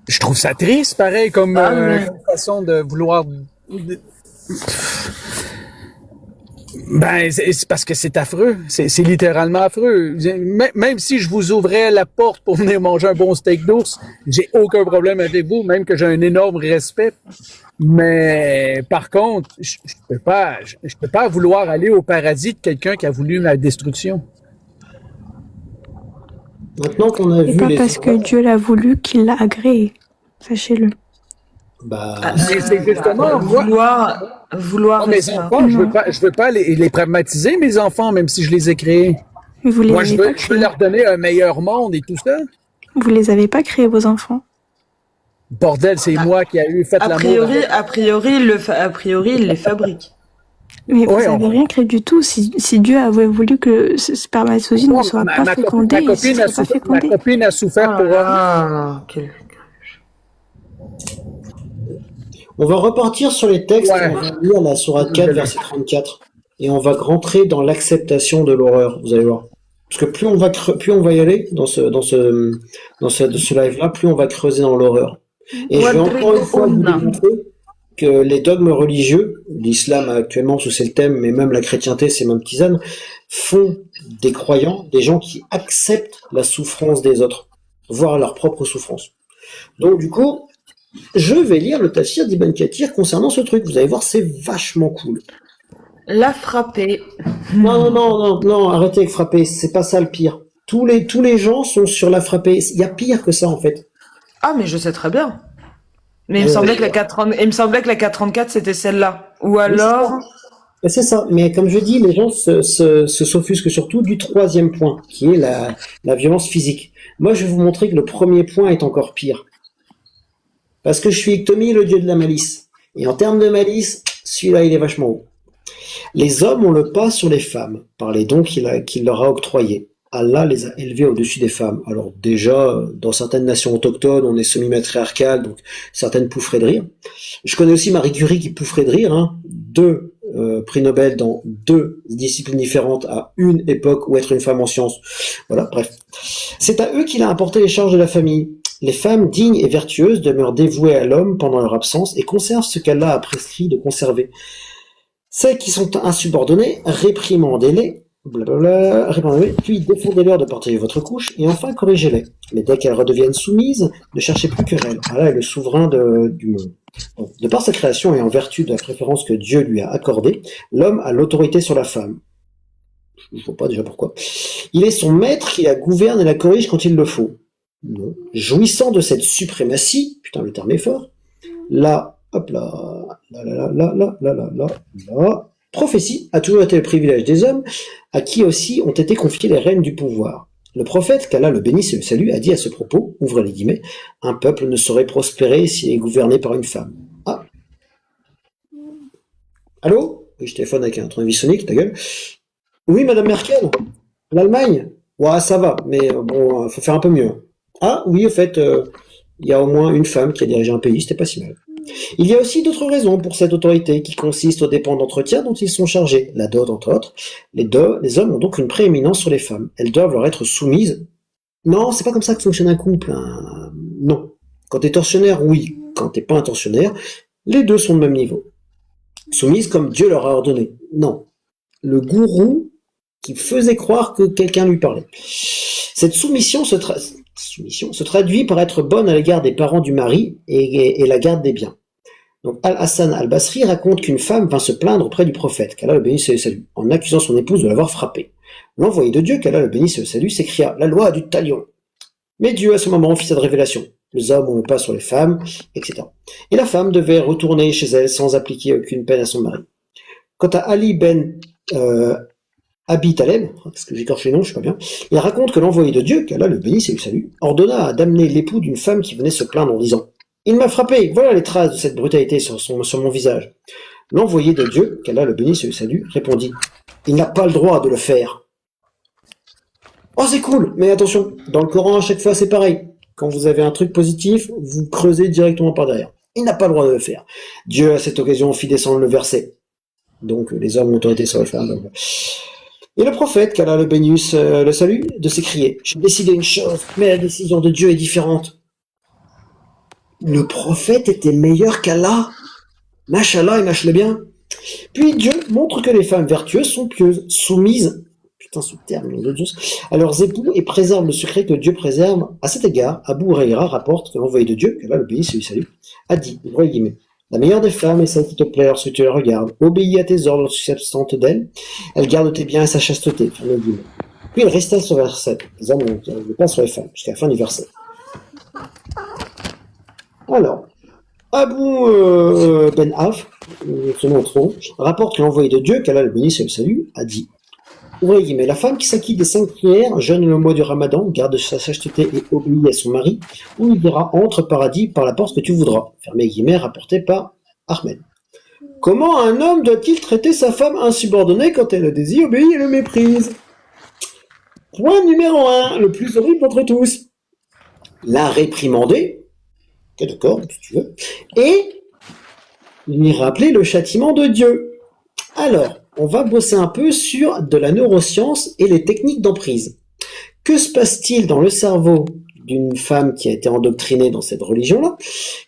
Je trouve ça triste, pareil, comme, mais- comme façon de vouloir... Ben, c'est parce que c'est affreux. C'est littéralement affreux. Même si je vous ouvrais la porte pour venir manger un bon steak d'ours, j'ai aucun problème avec vous, même que j'ai un énorme respect. Mais par contre, je peux pas vouloir aller au paradis de quelqu'un qui a voulu ma destruction. Maintenant qu'on a C'est vu pas les parce que Dieu l'a voulu qu'il l'a agréé. Sachez-le. bah C'est justement moi. vouloir Mes rester- enfants, je veux pas les pragmatiser, mes enfants, même si je les ai créés. Mais vous les Moi, avez pas je veux créés. leur donner un meilleur monde et tout ça. Vous les avez pas créés, vos enfants. Bordel, c'est moi qui a eu fait A l'amour. priori, il les fabrique. Mais vous Ouais, avez rien créé du tout. Si Dieu avait voulu que ce spermatozoïde ne soit pas fécondé, il ne serait pas Ma fécondé. copine a souffert pour on va repartir sur les textes, Ouais. on va lire la sourate 4, verset 34, et on va rentrer dans l'acceptation de l'horreur, vous allez voir. Parce que plus on va y aller dans ce live-là, plus on va creuser dans l'horreur. Et je vais encore une fois vous démontrer que les dogmes religieux, l'islam actuellement, sous c'est le thème, mais même la chrétienté, c'est même tisane, font des croyants, des gens qui acceptent la souffrance des autres, voire leur propre souffrance. Donc du coup, je vais lire le tafsir d'Ibn Kathir concernant ce truc. Vous allez voir, c'est vachement cool. La frapper. Non, arrêtez avec frapper, c'est pas ça le pire. Tous les gens sont sur la frapper. Il y a pire que ça en fait. Ah, mais je sais très bien. Mais il me semblait que la 434 c'était celle-là. Ou alors. C'est ça, mais comme je dis, les gens s'offusquent surtout du troisième point, qui est la violence physique. Moi, je vais vous montrer que le premier point est encore pire. Parce que je suis Iktomi, le dieu de la malice. Et en termes de malice, celui-là, il est vachement haut. Les hommes ont le pas sur les femmes, par les dons qu'il leur a octroyés. Allah les a élevés au-dessus des femmes. Alors déjà, dans certaines nations autochtones, on est semi-matriarcal, donc certaines poufferaient de rire. Je connais aussi Marie Curie qui poufferait de rire, hein. 2 prix Nobel dans 2 disciplines différentes à une époque où être une femme en sciences. Voilà, bref. C'est à eux qu'il a apporté les charges de la famille. Les femmes dignes et vertueuses demeurent dévouées à l'homme pendant leur absence et conservent ce qu'Allah a prescrit de conserver. Celles qui sont insubordonnées, réprimandez-les, blablabla, réprimandez-les, puis défendez-leur de partager votre couche, et enfin corrigez-les. Mais dès qu'elles redeviennent soumises, ne cherchez plus querelle. Allah est le souverain du monde. Donc, de par sa création et en vertu de la préférence que Dieu lui a accordée, l'homme a l'autorité sur la femme. Je ne vois pas déjà pourquoi. Il est son maître qui la gouverne et la corrige quand il le faut. Non. Jouissant de cette suprématie, putain le terme est fort, la prophétie a toujours été le privilège des hommes, à qui aussi ont été confiées les rênes du pouvoir. Le prophète, qu'Allah le bénisse et le salue, a dit à ce propos, ouvrez les guillemets, un peuple ne saurait prospérer s'il est gouverné par une femme. Ah. Allô? Oui, je téléphone avec un tournevis sonique, ta gueule. Oui, Madame Merkel? L'Allemagne? Ouais, ça va, mais bon, faut faire un peu mieux. Ah, oui, au fait, il y a au moins une femme qui a dirigé un pays, c'était pas si mal. Il y a aussi d'autres raisons pour cette autorité qui consistent aux dépenses d'entretien dont ils sont chargés. La dot, entre autres. Les hommes ont donc une prééminence sur les femmes. Elles doivent leur être soumises Non, c'est pas comme ça que fonctionne un couple, hein. Non. Quand t'es tortionnaire, oui. Quand t'es pas un tortionnaire, les deux sont de même niveau. Soumise comme Dieu leur a ordonné. Non. Le gourou qui faisait croire que quelqu'un lui parlait. Cette soumission se traduit par être bonne à l'égard des parents du mari et la garde des biens. Donc Al-Hassan al-Basri raconte qu'une femme vint se plaindre auprès du prophète, qu'Allah le bénisse et le salue, en accusant son épouse de l'avoir frappée. L'envoyé de Dieu, qu'Allah le bénisse et le salue, s'écria: la loi a du talion. Mais Dieu à ce moment fit cette révélation: les hommes ont le pas sur les femmes, etc. Et la femme devait retourner chez elle sans appliquer aucune peine à son mari. Quant à Ali ben Abi Taleb, parce que j'écorche les noms, je sais pas bien, il raconte que l'envoyé de Dieu, qu'Allah le bénisse et le salue, ordonna d'amener l'époux d'une femme qui venait se plaindre en disant: il m'a frappé, voilà les traces de cette brutalité sur mon visage. L'envoyé de Dieu, qu'Allah le bénisse et le salue, répondit: il n'a pas le droit de le faire. Oh, c'est cool, mais attention, dans le Coran, à chaque fois, c'est pareil. Quand vous avez un truc positif, vous creusez directement par derrière. Il n'a pas le droit de le faire. Dieu, à cette occasion, fit descendre le verset. Donc, les hommes ont autorité sur les femmes. Donc. Et le prophète, qu'Allah le bénisse, le salue, de s'écrier: j'ai décidé une chose, mais la décision de Dieu est différente. Le prophète était meilleur qu'Allah. Machallah et mâche-le bien. Puis Dieu montre que les femmes vertueuses sont pieuses, soumises, putain ce terme de Dieu, à leurs époux et préservent le secret que Dieu préserve. À cet égard, Abu Huraira rapporte que l'envoyé de Dieu, qu'Allah le bénisse et lui salue, a dit, ouvrez les guillemets: la meilleure des femmes est celle qui te plaît lorsque tu la regardes, obéis à tes ordres lorsque tu t'absentes d'elle, elle garde tes biens et sa chasteté. Fermez les guillemets. Puis il restait sur le verset. Les hommes ne pas sur les femmes, jusqu'à la fin du verset. Alors, Abu Ben Af, ce nom trop, rapporte que l'envoyé de Dieu, qu'Allah le bénisse et le salue, a dit, ouvrez les guillemets: la femme qui s'acquitte des 5 prières, jeûne le mois du Ramadan, garde sa chasteté et obéit à son mari, ou il dira: entre paradis par la porte que tu voudras. Fermez les guillemets, rapporté par Ahmed. Comment un homme doit-il traiter sa femme insubordonnée quand elle le désire, obéit et le méprise? Point numéro 1, le plus horrible d'entre tous: la réprimander. Ok, d'accord, si tu veux. Et lui rappeler le châtiment de Dieu. Alors, on va bosser un peu sur de la neuroscience et les techniques d'emprise. Que se passe-t-il dans le cerveau d'une femme qui a été endoctrinée dans cette religion-là,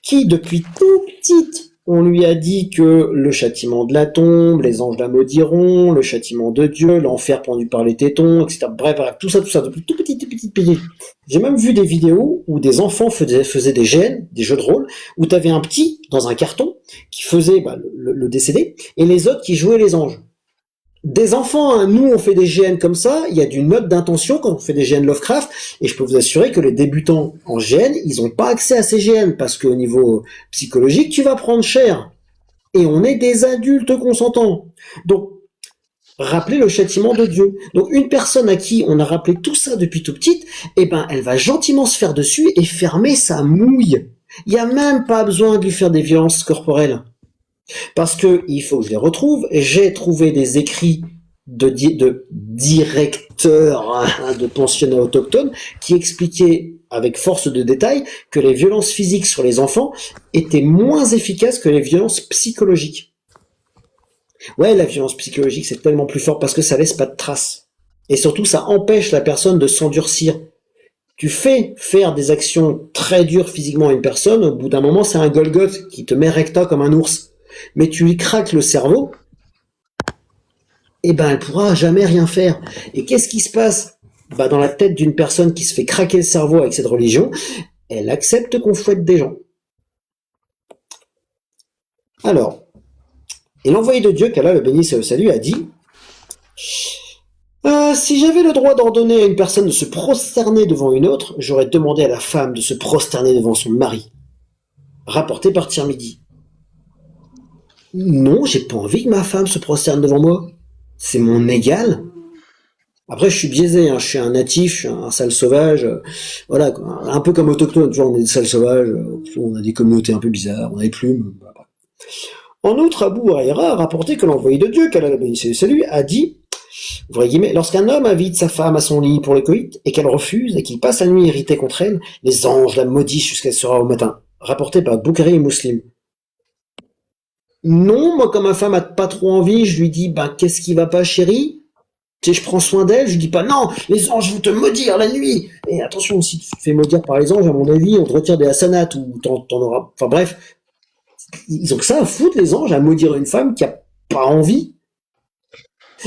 qui, depuis tout petite, on lui a dit que le châtiment de la tombe, les anges la maudiront, le châtiment de Dieu, l'enfer pendu par les tétons, etc. Bref, tout ça, depuis tout petit. J'ai même vu des vidéos où des enfants faisaient des GN, des jeux de rôle, où t'avais un petit, dans un carton, qui faisait le décédé, et les autres qui jouaient les anges. Des enfants, hein, nous on fait des GN comme ça, il y a d'une note d'intention quand on fait des GN Lovecraft, et je peux vous assurer que les débutants en GN, ils n'ont pas accès à ces GN, parce qu'au niveau psychologique, tu vas prendre cher. Et on est des adultes consentants. Donc, rappeler le châtiment de Dieu. Donc une personne à qui on a rappelé tout ça depuis tout petite, eh ben elle va gentiment se faire dessus et fermer sa mouille. Il n'y a même pas besoin de lui faire des violences corporelles. Parce que il faut que je les retrouve. J'ai trouvé des écrits de directeurs de pensionnats autochtones qui expliquaient avec force de détail que les violences physiques sur les enfants étaient moins efficaces que les violences psychologiques. Ouais, la violence psychologique, c'est tellement plus fort parce que ça laisse pas de traces. Et surtout, ça empêche la personne de s'endurcir. Tu fais faire des actions très dures physiquement à une personne, au bout d'un moment, c'est un Golgoth qui te met recta comme un ours. Mais tu lui craques le cerveau, et ben elle pourra jamais rien faire. Et qu'est-ce qui se passe? Dans la tête d'une personne qui se fait craquer le cerveau avec cette religion, elle accepte qu'on fouette des gens. Alors, et l'envoyé de Dieu, qu'Allah le bénisse et le salue, a dit: si j'avais le droit d'ordonner à une personne de se prosterner devant une autre, j'aurais demandé à la femme de se prosterner devant son mari. Rapporté par Tirmidhi. Non, j'ai pas envie que ma femme se prosterne devant moi. C'est mon égal. Après, je suis biaisé, hein. Je suis un natif, je suis un sale sauvage. Voilà, quoi. Un peu comme autochtone, tu vois, on est des sales sauvages, on a des communautés un peu bizarres, on a des plumes. Voilà. En outre, Abu Huraira a rapporté que l'envoyé de Dieu, qu'Allah le bénisse et le salue, a dit, ouvrez guillemets, lorsqu'un homme invite sa femme à son lit pour le coït et qu'elle refuse et qu'il passe la nuit irrité contre elle, les anges la maudissent jusqu'à ce sera au matin. Rapporté par Bukhari et Muslim. Non, moi, quand ma femme a pas trop envie, je lui dis, qu'est-ce qui va pas, chérie? Tu sais, je prends soin d'elle, je dis pas non, les anges vont te maudire la nuit. Et attention, si tu te fais maudire par les anges, à mon avis, on te retire des hasanats ou t'en auras. Enfin bref, ils ont que ça à foutre, les anges, à maudire une femme qui a pas envie.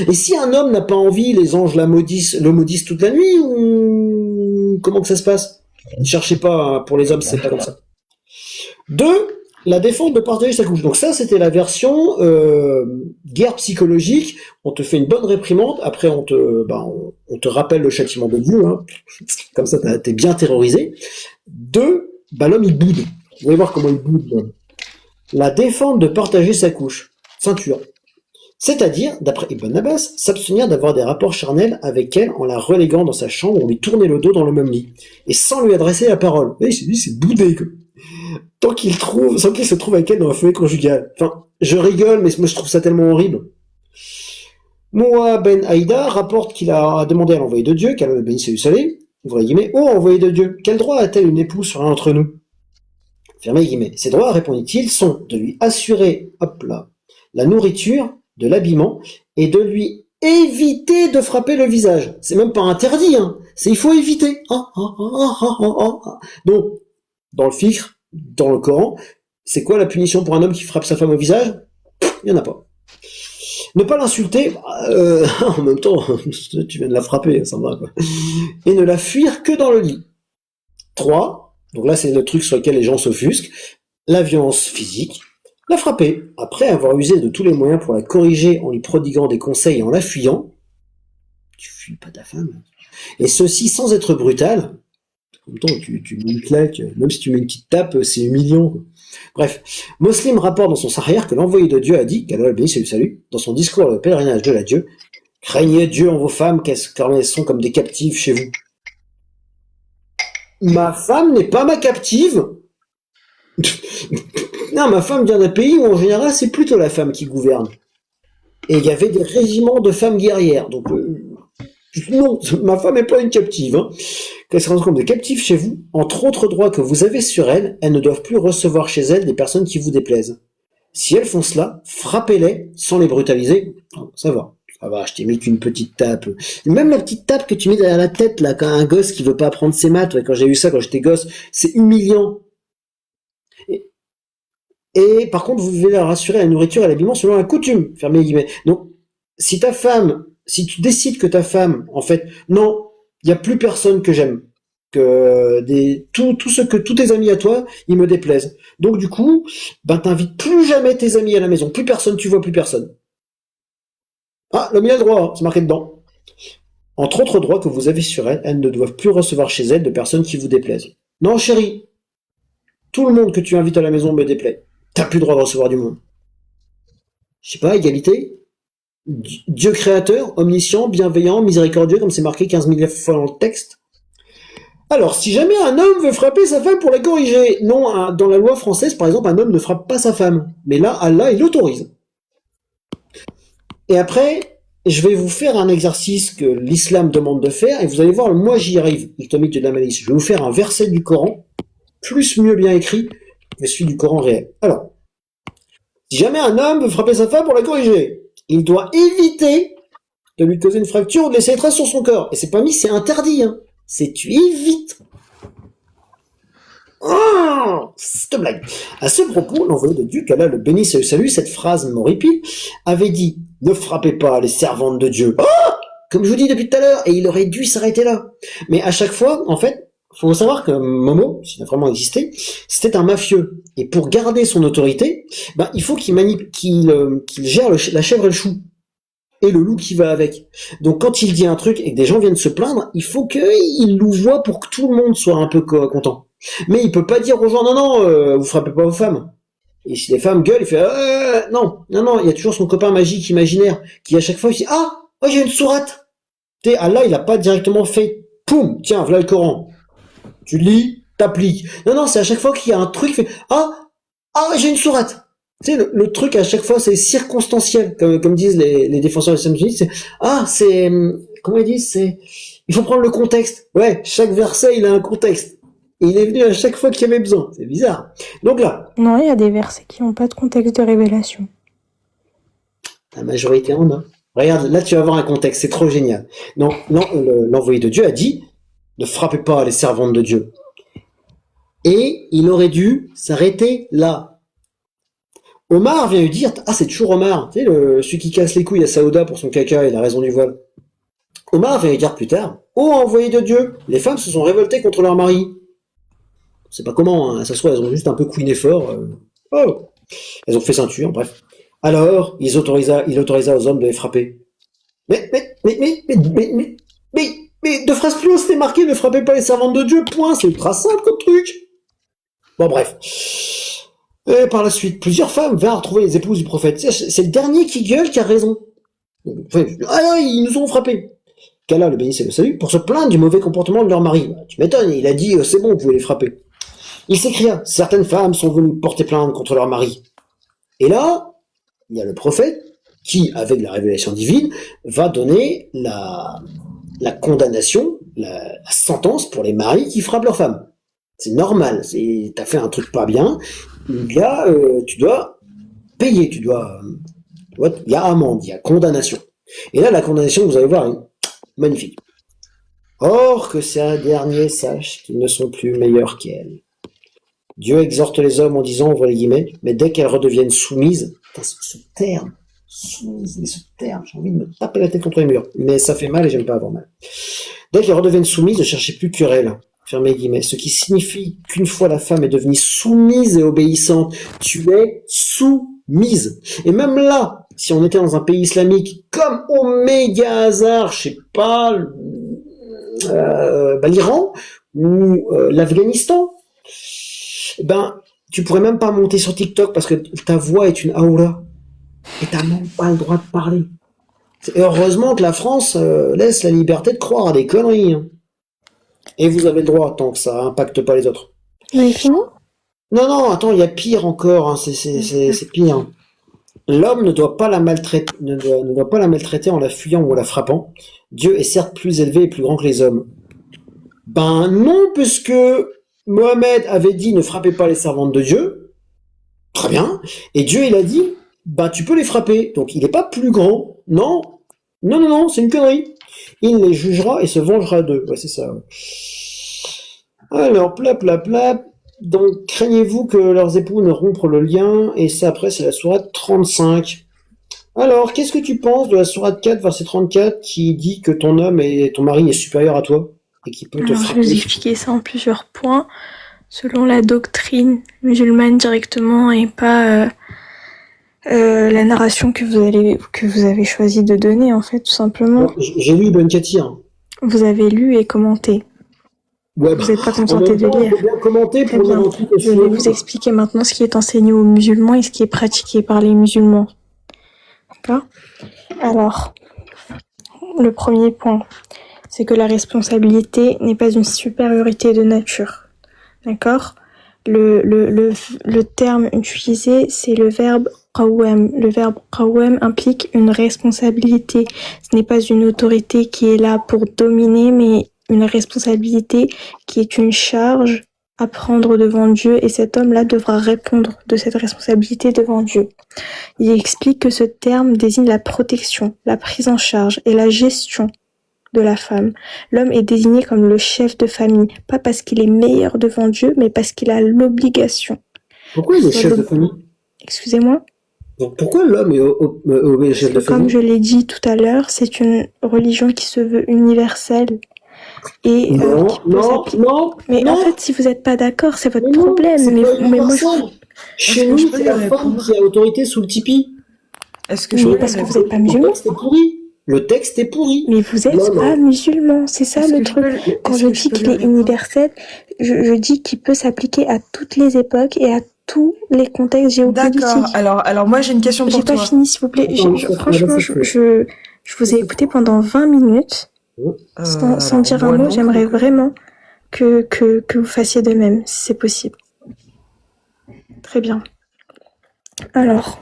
Et si un homme n'a pas envie, les anges le maudissent toute la nuit ou comment que ça se passe? Ne cherchez pas, hein, pour les hommes, c'est pas comme ça. 2. La défense de partager sa couche. Donc ça, c'était la version guerre psychologique. On te fait une bonne réprimande. Après, on te rappelle le châtiment de Dieu. Hein. Comme ça, t'es bien terrorisé. 2. L'homme, il boude. Vous allez voir comment il boude, l'homme. La défense de partager sa couche. Ceinture. C'est-à-dire, d'après Ibn Abbas, s'abstenir d'avoir des rapports charnels avec elle en la reléguant dans sa chambre ou lui tourner le dos dans le même lit. Et sans lui adresser la parole. Vous voyez, c'est boudé, quoi. Sans qu'il se trouve avec elle dans la foyer conjugale. Enfin, je rigole, mais moi je trouve ça tellement horrible. Moua ben Haïda rapporte qu'il a demandé à l'envoyé de Dieu, qu'Allah le bénisse et lui salue, ouvrez guillemets, ô envoyé de Dieu, quel droit a-t-elle une épouse sur l'un d'entre nous? Fermez guillemets. Ses droits, répondit-il, sont de lui assurer, hop là, la nourriture, de l'habillement, et de lui éviter de frapper le visage. C'est même pas interdit, hein. Il faut éviter. Donc, dans le fiqh, dans le Coran, c'est quoi la punition pour un homme qui frappe sa femme au visage? Il y en a pas. Ne pas l'insulter, en même temps, tu viens de la frapper, ça va, quoi. Et ne la fuir que dans le lit. 3. Donc là, c'est le truc sur lequel les gens s'offusquent. La violence physique. La frapper, après avoir usé de tous les moyens pour la corriger en lui prodiguant des conseils et en la fuyant. Tu fuis pas ta femme. Et ceci sans être brutal. En même temps, tu mets une claque, même si tu mets une petite tape, c'est humiliant. Bref, Muslim rapporte dans son Sahih que l'envoyé de Dieu a dit, qu'Allah le bénisse et lui salue, dans son discours le pèlerinage de l'adieu, craignez Dieu en vos femmes, car elles sont comme des captives chez vous. Ma femme n'est pas ma captive. Non, ma femme vient d'un pays où en général c'est plutôt la femme qui gouverne. Et il y avait des régiments de femmes guerrières, donc non, ma femme n'est pas une captive. Hein. Qu'elles se rendent compte de captives chez vous, entre autres droits que vous avez sur elles, elles ne doivent plus recevoir chez elles des personnes qui vous déplaisent. Si elles font cela, frappez-les sans les brutaliser. Oh, ça va, je t'ai mis qu'une petite tape. Même la petite tape que tu mets derrière la tête, là, quand un gosse qui veut pas apprendre ses maths, ouais, quand j'ai eu ça quand j'étais gosse, c'est humiliant. Et par contre, vous devez leur assurer la nourriture et l'habillement selon la coutume. Fermez les guillemets. Donc, si tu décides que ta femme, en fait, non, il n'y a plus personne que j'aime, tous tes amis à toi, ils me déplaisent. Donc du coup, t'invites plus jamais tes amis à la maison, plus personne, tu vois plus personne. Ah, l'homme il a le droit, hein, c'est marqué dedans. Entre autres droits que vous avez sur elles, elles ne doivent plus recevoir chez elles de personnes qui vous déplaisent. Non, chérie, tout le monde que tu invites à la maison me déplaît. T'as plus le droit de recevoir du monde. Je sais pas, égalité? Dieu créateur, omniscient, bienveillant, miséricordieux, comme c'est marqué 15 000 fois dans le texte. Alors, si jamais un homme veut frapper sa femme pour la corriger, non, dans la loi française, par exemple, un homme ne frappe pas sa femme. Mais là, Allah, il l'autorise. Et après, je vais vous faire un exercice que l'islam demande de faire, et vous allez voir, moi j'y arrive, l'atomique de l'analyse. Je vais vous faire un verset du Coran, plus mieux bien écrit, que celui du Coran réel. Alors, si jamais un homme veut frapper sa femme pour la corriger, il doit éviter de lui causer une fracture ou de laisser des traces sur son corps. Et c'est pas mis, c'est interdit, hein. C'est tu évites. Oh, c'est blague. À ce propos, l'envoyé de Dieu, qu'Allah le bénisse et le salue, cette phrase m'horripile, avait dit, ne frappez pas les servantes de Dieu. Oh, comme je vous dis depuis tout à l'heure, et il aurait dû s'arrêter là. Mais à chaque fois, en fait, faut savoir que Momo, s'il a vraiment existé, c'était un mafieux. Et pour garder son autorité, il faut qu'il gère la chèvre et le chou. Et le loup qui va avec. Donc quand il dit un truc et que des gens viennent se plaindre, il faut qu'il louvoie pour que tout le monde soit un peu content. Mais il peut pas dire aux gens, non, vous frappez pas aux femmes. Et si les femmes gueulent, il fait, non, il y a toujours son copain magique imaginaire, qui à chaque fois, il dit, j'ai une sourate. Tu sais, Allah, il a pas directement fait, poum, tiens, voilà le Coran. Tu lis, t'appliques. Non, c'est à chaque fois qu'il y a un truc, il fait, j'ai une sourate. Tu sais, le truc à chaque fois, c'est circonstanciel, comme disent les défenseurs de l'islam. Comment ils disent, il faut prendre le contexte. Ouais, chaque verset, il a un contexte. Et il est venu à chaque fois qu'il y avait besoin. C'est bizarre. Donc là. Non, il y a des versets qui n'ont pas de contexte de révélation. La majorité en a. Regarde, là tu vas avoir un contexte, c'est trop génial. Non, l'envoyé de Dieu a dit, ne frappez pas les servantes de Dieu. Et il aurait dû s'arrêter là. Omar vient lui dire, ah c'est toujours Omar, tu sais, celui qui casse les couilles à Saouda pour son caca et la raison du voile. Omar vient lui dire plus tard, ô envoyé de Dieu, les femmes se sont révoltées contre leur mari. C'est pas comment, hein, ça se trouve, elles ont juste un peu couiné fort. Oh, elles ont fait ceinture, bref. Alors, il autorisa aux hommes de les frapper. Mais, de phrases plus haut, c'était marqué, ne frappez pas les servantes de Dieu, point, c'est ultra simple comme truc. Bon, bref. Et par la suite, plusieurs femmes vinrent retrouver les épouses du prophète. C'est le dernier qui gueule qui a raison. Enfin, ah, ils nous ont frappés. Qu'Allah le bénisse et le salue, pour se plaindre du mauvais comportement de leur mari. Tu m'étonnes, il a dit, c'est bon, vous pouvez les frapper. Il s'écria, certaines femmes sont venues porter plainte contre leur mari. Et là, il y a le prophète qui, avec la révélation divine, va donner la condamnation, la sentence pour les maris qui frappent leurs femmes. C'est normal, t'as fait un truc pas bien, là, tu dois payer, il y a amende, il y a condamnation. Et là, la condamnation, vous allez voir, est magnifique. Or, que ces derniers sachent qu'ils ne sont plus meilleurs qu'elles. Dieu exhorte les hommes en disant, ouvrez les guillemets, mais dès qu'elles redeviennent soumises, ce terme, soumise, mais ce terme, j'ai envie de me taper la tête contre les murs, mais ça fait mal et j'aime pas avoir mal. Dès qu'elles redeviennent soumises, ne cherchez plus querelle, fermez les guillemets, ce qui signifie qu'une fois la femme est devenue soumise et obéissante, tu es soumise. Et même là, si on était dans un pays islamique, comme au méga hasard, je sais pas, l'Iran ou l'Afghanistan, ben, tu pourrais même pas monter sur TikTok parce que ta voix est une aura et t'as même pas le droit de parler. Et heureusement que la France laisse la liberté de croire à des conneries. Hein. Et vous avez le droit tant que ça impacte pas les autres. Mais fini ? Non, attends, il y a pire encore. Hein, c'est pire. L'homme ne doit pas la maltraiter, ne doit pas la maltraiter en la fuyant ou en la frappant. Dieu est certes plus élevé et plus grand que les hommes. Ben non, puisque Mohamed avait dit ne frappez pas les servantes de Dieu. Très bien. Et Dieu, il a dit, bah tu peux les frapper. Donc il n'est pas plus grand. Non, c'est une connerie. Il les jugera et se vengera d'eux. Ouais, c'est ça. Ouais. Alors, plap. Donc, craignez-vous que leurs époux ne rompent le lien. Et ça, après, c'est la sourate 35. Alors, qu'est-ce que tu penses de la sourate 4, verset 34, qui dit que ton homme et ton mari est supérieur à toi et qui peut te frapper? Je vais vous expliquer ça en plusieurs points. Selon la doctrine musulmane directement et pas la narration que vous avez choisi de donner, en fait, tout simplement. Alors, j'ai lu Ibn Kathir. Vous avez lu et commenté. Ouais, vous n'êtes pas contenté de lire. Bien commenter pour bien. Je vais vous expliquer maintenant ce qui est enseigné aux musulmans et ce qui est pratiqué par les musulmans. D'accord ? Alors, le premier point, c'est que la responsabilité n'est pas une supériorité de nature. D'accord ? Le terme utilisé, c'est le verbe qawwam. Le verbe qawwam implique une responsabilité. Ce n'est pas une autorité qui est là pour dominer, mais une responsabilité qui est une charge à prendre devant Dieu, et cet homme-là devra répondre de cette responsabilité devant Dieu. Il explique que ce terme désigne la protection, la prise en charge et la gestion de la femme. L'homme est désigné comme le chef de famille, pas parce qu'il est meilleur devant Dieu, mais parce qu'il a l'obligation. Pourquoi il est chef de famille ? Excusez-moi ? Donc pourquoi l'homme est chef de famille ? Comme je l'ai dit tout à l'heure, c'est une religion qui se veut universelle. Et non. Mais en fait, si vous n'êtes pas d'accord, c'est votre problème. Mais moi, chez nous, c'est la femme qui a autorité sous le tipi. Est-ce que parce que vous n'êtes pas musulman. Le texte est pourri. Mais vous n'êtes pas musulman, c'est ça le truc. Quand je dis qu'il est universel, je dis qu'il peut s'appliquer à toutes les époques et à tous les contextes géopolitiques. D'accord. Alors moi j'ai une question pour toi. J'ai pas fini, s'il vous plaît. Franchement, je vous ai écouté pendant 20 minutes. Sans dire un mot, j'aimerais vraiment que vous fassiez de même, si c'est possible. Très bien. Alors,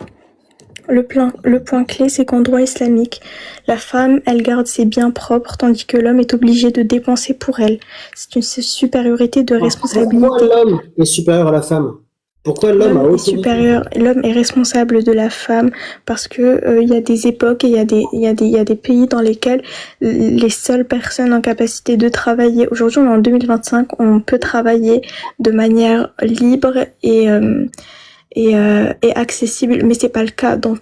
le point clé, c'est qu'en droit islamique, la femme, elle garde ses biens propres, tandis que l'homme est obligé de dépenser pour elle. C'est une supériorité de responsabilité. Pourquoi l'homme est supérieur à la femme ? Pourquoi l'homme a L'homme est autorité? supérieur, l'homme est responsable de la femme parce que il y a des époques et il y a des pays dans lesquels les seules personnes en capacité de travailler, aujourd'hui on est en 2025, on peut travailler de manière libre et accessible, mais c'est pas le cas dans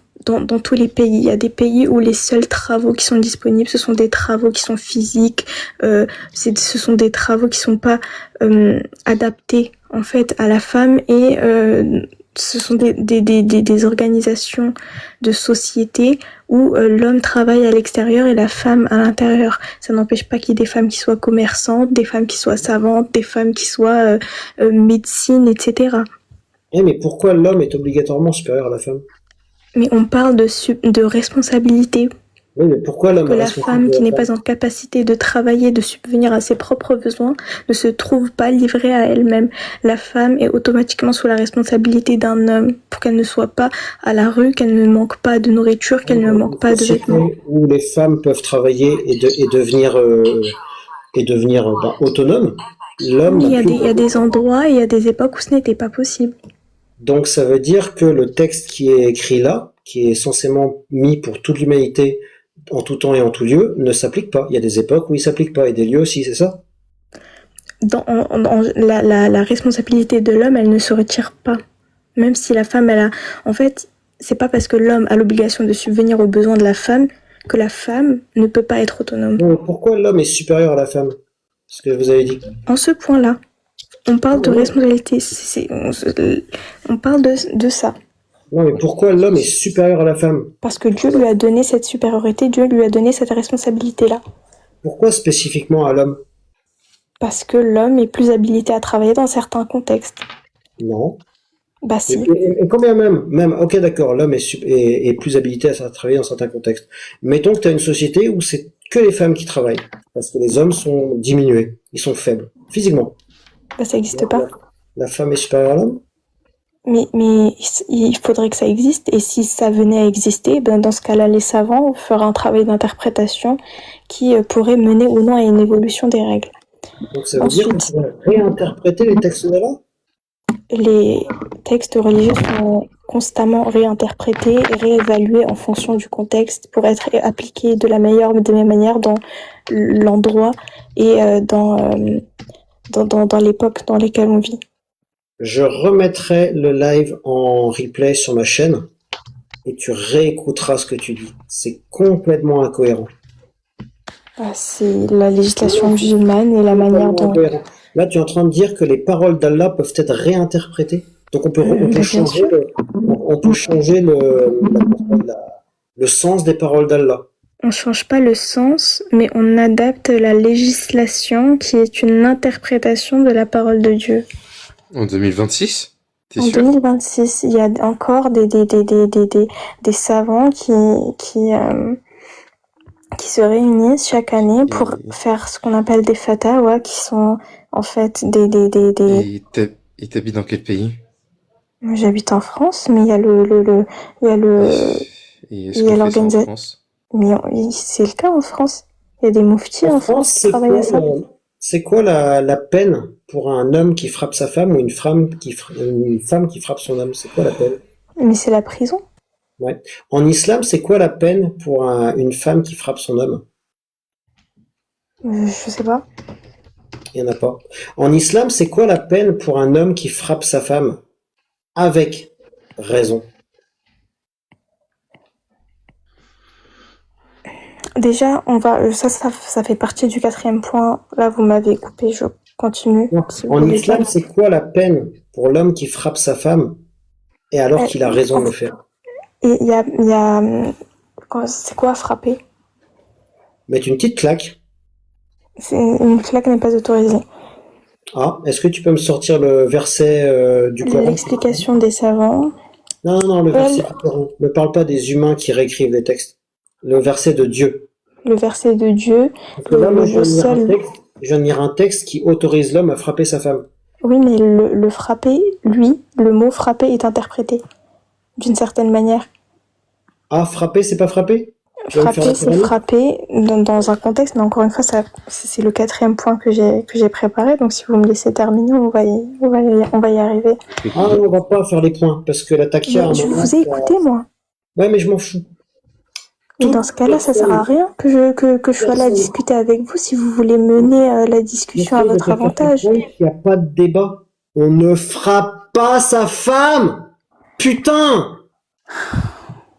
tous les pays. Il y a des pays où les seuls travaux qui sont disponibles, ce sont des travaux qui sont physiques, ce sont des travaux qui sont pas adaptés en fait à la femme et ce sont des organisations de société où l'homme travaille à l'extérieur et la femme à l'intérieur. Ça n'empêche pas qu'il y ait des femmes qui soient commerçantes, des femmes qui soient savantes, des femmes qui soient médecine, etc. Mais pourquoi l'homme est obligatoirement supérieur à la femme? Mais on parle de responsabilité. Oui, mais pourquoi l'homme Que est la responsable femme de qui la n'est femme? pas en capacité de travailler, de subvenir à ses propres besoins, ne se trouve pas livrée à elle-même. La femme est automatiquement sous la responsabilité d'un homme pour qu'elle ne soit pas à la rue, qu'elle ne manque pas de nourriture, qu'elle ne Dans manque une pas de vêtements. société où les femmes peuvent travailler et devenir autonomes, l'homme Oui, n'a plus. il y a des endroits et il y a des époques où ce n'était pas possible. Donc ça veut dire que le texte qui est écrit là, qui est censément mis pour toute l'humanité en tout temps et en tout lieu, ne s'applique pas. Il y a des époques où il s'applique pas et des lieux aussi, c'est ça? La responsabilité de l'homme, elle ne se retire pas. Même si la femme, elle a... En fait, c'est pas parce que l'homme a l'obligation de subvenir aux besoins de la femme que la femme ne peut pas être autonome. Donc, pourquoi l'homme est supérieur à la femme? Ce que vous avez dit. En ce point-là, on parle de Ouais. responsabilité. On parle de ça. Non, mais pourquoi l'homme est supérieur à la femme? Parce que Dieu lui a donné cette supériorité, Dieu lui a donné cette responsabilité-là. Pourquoi spécifiquement à l'homme? Parce que l'homme est plus habilité à travailler dans certains contextes. Non. Bah si. Et combien même, ok d'accord, l'homme est plus habilité à travailler dans certains contextes. Mettons que tu as une société où c'est que les femmes qui travaillent, parce que les hommes sont diminués, ils sont faibles, physiquement. Bah ça n'existe pas. La femme est supérieure à l'homme? Mais il faudrait que ça existe, et si ça venait à exister, ben dans ce cas-là, les savants feraient un travail d'interprétation qui pourrait mener ou non à une évolution des règles. Donc ça veut dire qu'on pourrait réinterpréter les textes de là? Les textes religieux sont constamment réinterprétés et réévalués en fonction du contexte pour être appliqués de la meilleure des manières dans l'endroit et dans l'époque dans laquelle on vit. Je remettrai le live en replay sur ma chaîne et tu réécouteras ce que tu dis. C'est complètement incohérent. C'est la législation musulmane et la manière dont... Là, tu es en train de dire que les paroles d'Allah peuvent être réinterprétées. Donc on peut changer le sens des paroles d'Allah. On ne change pas le sens, mais on adapte la législation qui est une interprétation de la parole de Dieu. En 2026? T'es En sûr? 2026, il y a encore des savants qui se réunissent chaque année pour faire ce qu'on appelle des fatwas, qui sont en fait Et t'habites dans quel pays? J'habite en France, mais il y a Et est-ce qu'on fait ça en France? Mais c'est le cas en France. Il y a des mouftis en France qui travaillent à ça. C'est quoi la peine pour un homme qui frappe sa femme ou une femme qui frappe son homme? C'est quoi la peine? Mais c'est la prison. Ouais. En islam, c'est quoi la peine pour une femme qui frappe son homme? Je sais pas. Il n'y en a pas. En islam, c'est quoi la peine pour un homme qui frappe sa femme avec raison? Déjà, ça fait partie du 4e point. Là, vous m'avez coupé, je continue. En islam, c'est quoi la peine pour l'homme qui frappe sa femme et alors qu'il a raison de le faire? Et c'est quoi frapper? Mettre une petite claque. Une claque n'est pas autorisée. Ah, est-ce que tu peux me sortir le verset du Coran? L'explication des savants. Non, le verset du Coran. Ne parle pas des humains qui réécrivent les textes. Le verset de Dieu. Le verset de Dieu. Parce que là, moi, je viens de lire un texte qui autorise l'homme à frapper sa femme. Oui, mais le frapper, le mot frapper est interprété d'une certaine manière. Ah, frapper, c'est pas frapper? Tu vas me faire Frapper, la c'est chorale frapper dans un contexte, mais encore une fois, c'est le 4e point que j'ai préparé. Donc, si vous me laissez terminer, on va y arriver. Ah, on va pas faire les points, parce que la taquia, à un Mais je moment, vous ai écouté, moi. Ouais, mais je m'en fous. Mais dans ce cas-là, ça sert à rien que je sois là à discuter avec vous si vous voulez mener la discussion à votre avantage. Il n'y a pas de débat. On ne frappe pas sa femme. Putain!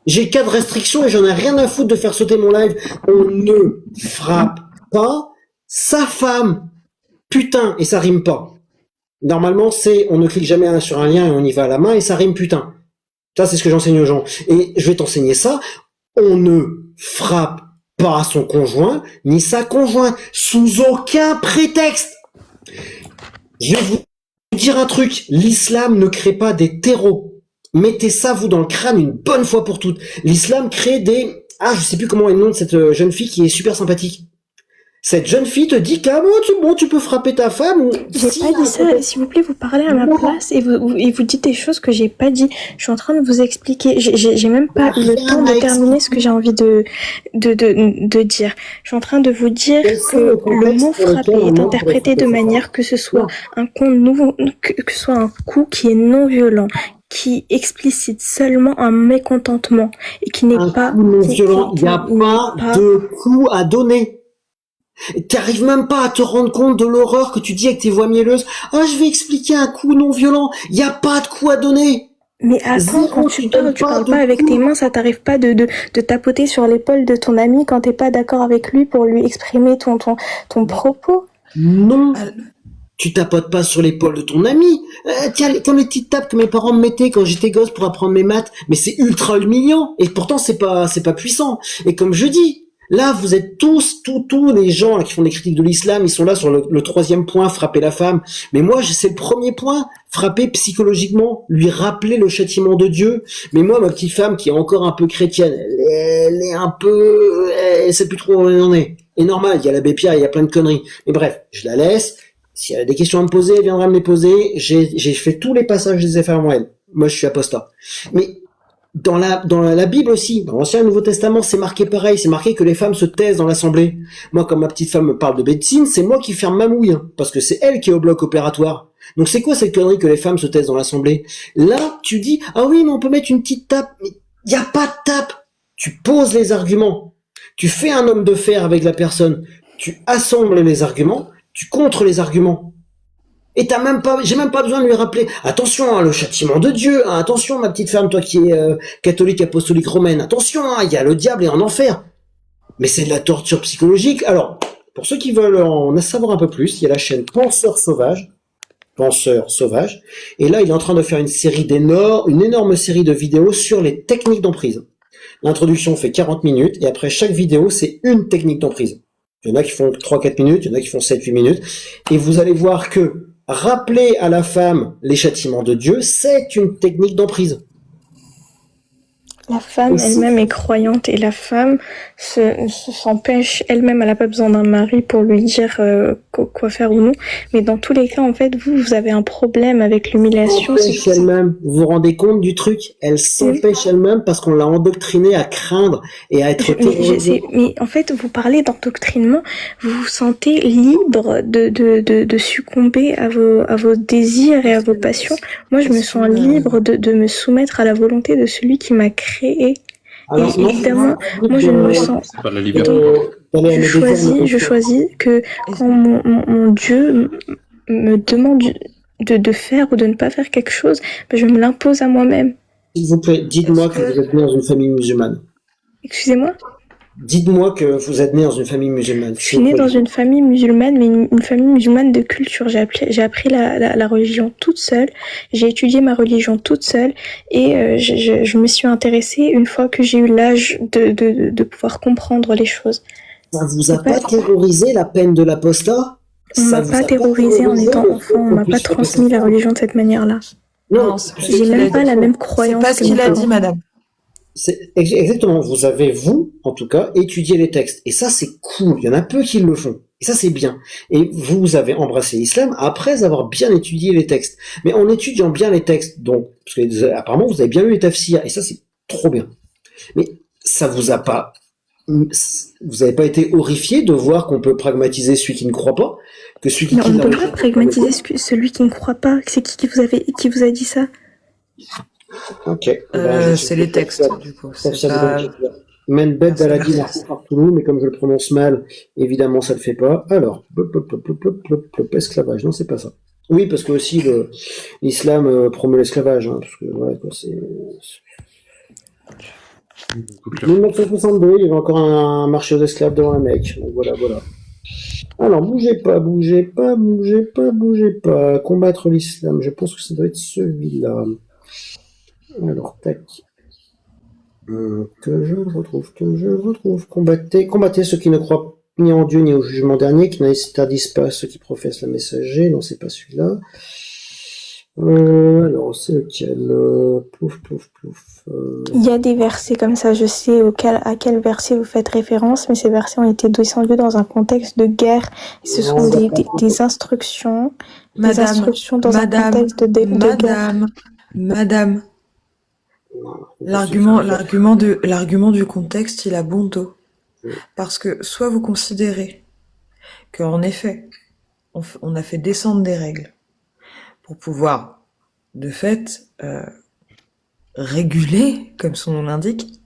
J'ai 4 restrictions et j'en ai rien à foutre de faire sauter mon live. On ne frappe pas sa femme. Putain, et ça rime pas. Normalement, on ne clique jamais sur un lien et on y va à la main et ça rime putain. Ça, c'est ce que j'enseigne aux gens. Et je vais t'enseigner ça. On ne frappe pas son conjoint ni sa conjointe sous aucun prétexte. Je vais vous dire un truc. L'islam ne crée pas des terreaux. Mettez ça, vous, dans le crâne une bonne fois pour toutes. L'islam crée des... Ah, je sais plus comment est le nom de cette jeune fille qui est super sympathique. Cette jeune fille te dit tu peux frapper ta femme ou... J'ai pas dit ça. S'il vous plaît, vous parlez à ma place et vous dites des choses que j'ai pas dit. Je suis en train de vous expliquer. J'ai même pas eu le temps de terminer ce que j'ai envie de dire. Je suis en train de vous dire que le mot frapper est interprété de manière que ce soit un que ce soit un coup qui est non violent, qui explicite seulement un mécontentement et qui n'est pas non violent. Il n'y a pas de coup à donner. T'arrives même pas à te rendre compte de l'horreur que tu dis avec tes voix mielleuses. Ah, je vais expliquer un coup non violent. Il y a pas de coup à donner. Mais attends, quand tu parles pas avec tes mains, ça t'arrive pas de tapoter sur l'épaule de ton ami quand t'es pas d'accord avec lui pour lui exprimer ton propos. Non. Tu tapotes pas sur l'épaule de ton ami. Tiens, comme les petites tapes que mes parents me mettaient quand j'étais gosse pour apprendre mes maths. Mais c'est ultra humiliant. Et pourtant, c'est pas puissant. Et comme je dis, là, vous êtes tous les gens là, qui font des critiques de l'islam, ils sont là sur le 3e point, frapper la femme. Mais moi, c'est le 1er point, frapper psychologiquement, lui rappeler le châtiment de Dieu. Mais moi, ma petite femme, qui est encore un peu chrétienne, elle est un peu... Elle sait plus trop où elle en est. Et normal, il y a l'abbé Pierre, il y a plein de conneries. Mais bref, je la laisse. Si elle a des questions à me poser, elle viendra me les poser. J'ai fait tous les passages, je les ai fait avant elle. Moi, je suis apostat. Mais... Dans la Bible aussi, dans l'Ancien et le Nouveau Testament, c'est marqué pareil, c'est marqué que les femmes se taisent dans l'assemblée. Moi, quand ma petite femme me parle de médecine, c'est moi qui ferme ma mouille, hein, parce que c'est elle qui est au bloc opératoire. Donc c'est quoi cette connerie que les femmes se taisent dans l'assemblée? Là, tu dis, ah oui, mais on peut mettre une petite tape. Mais y a pas de tape. Tu poses les arguments. Tu fais un homme de fer avec la personne. Tu assembles les arguments. Tu contres les arguments. Et j'ai même pas besoin de lui rappeler, attention, hein, le châtiment de Dieu, hein, attention, ma petite femme, toi qui es catholique apostolique romaine, attention, hein, il y a le diable et en enfer. Mais c'est de la torture psychologique. Alors, pour ceux qui veulent en savoir un peu plus, il y a la chaîne Penseur Sauvage. Et là, il est en train de faire une énorme série de vidéos sur les techniques d'emprise. L'introduction fait 40 minutes, et après chaque vidéo, c'est une technique d'emprise. Il y en a qui font 3-4 minutes, il y en a qui font 7-8 minutes, et vous allez voir que rappeler à la femme les châtiments de Dieu, c'est une technique d'emprise. La femme elle-même est croyante et la femme s'empêche elle-même, elle n'a pas besoin d'un mari pour lui dire quoi faire ou non. Mais dans tous les cas, en fait, vous avez un problème avec l'humiliation. Elle-même, vous vous rendez compte du truc? Elle s'empêche elle-même parce qu'on l'a endoctrinée à craindre et à être terrorisée. Mais en fait, vous parlez d'endoctrinement, vous vous sentez libre de succomber à vos désirs et à vos passions. Moi, je me sens libre de me soumettre à la volonté de celui qui m'a créé. Alors, et évidemment, moi je ne me sens. C'est pas la liberté. Je choisis que quand mon Dieu me demande de faire ou de ne pas faire quelque chose, ben je me l'impose à moi-même. S'il vous plaît, dites-moi que vous êtes né dans une famille musulmane. Excusez-moi? Dites-moi que vous êtes né dans une famille musulmane. Je suis née dans une famille musulmane, mais une famille musulmane de culture. J'ai appris la religion toute seule. J'ai étudié ma religion toute seule et je me suis intéressée une fois que j'ai eu l'âge de pouvoir comprendre les choses. Ça vous a pas terrorisé la peine de l'apostat? On m'a pas terrorisé en étant enfant. On m'a pas transmis la religion de cette manière-là. Non, j'ai même pas la même croyance. C'est pas ce qu'il a dit, madame. C'est exactement, vous avez, vous, en tout cas, étudié les textes. Et ça, c'est cool. Il y en a peu qui le font. Et ça, c'est bien. Et vous avez embrassé l'islam après avoir bien étudié les textes. Mais en étudiant bien les textes, donc, parce que apparemment, vous avez bien lu les tafsirs. Et ça, c'est trop bien. Mais ça vous a pas Vous n'avez pas été horrifié de voir qu'on peut pragmatiser celui qui ne croit pas, que celui qui Mais on quitte ne la peut pas religion, pragmatiser celui qui ne croit pas. C'est qui vous a dit ça? Ok. Ben, C'est les textes, du coup. ça C'est vient pas... de Menbet Merci, Baladi merci. Marco Fartoulou, mais comme je le prononce mal, évidemment, ça le fait pas. Alors, esclavage, non, c'est pas ça. Oui, parce que aussi l'islam promeut l'esclavage, hein, parce que voilà, quoi, c'est... 1962, il y avait encore un marché aux esclaves devant un mec. Donc voilà, voilà. Alors, bougez pas, bougez pas, bougez pas, bougez pas. Combattre l'islam, je pense que ça doit être celui-là. Alors, tac. Que je retrouve. Combattez ceux qui ne croient ni en Dieu ni au jugement dernier, qui n'interdisent pas ceux qui professent le messager. Non, c'est pas celui-là. Alors, c'est lequel Plouf. Il y a des versets comme ça, je sais à quel verset vous faites référence, mais ces versets ont été descendus dans un contexte de guerre. Et ce sont des instructions, dans un contexte de guerre. Madame, l'argument du contexte, il a bon dos. Parce que soit vous considérez qu'en effet, on a fait descendre des règles pour pouvoir, de fait, réguler, comme son nom l'indique,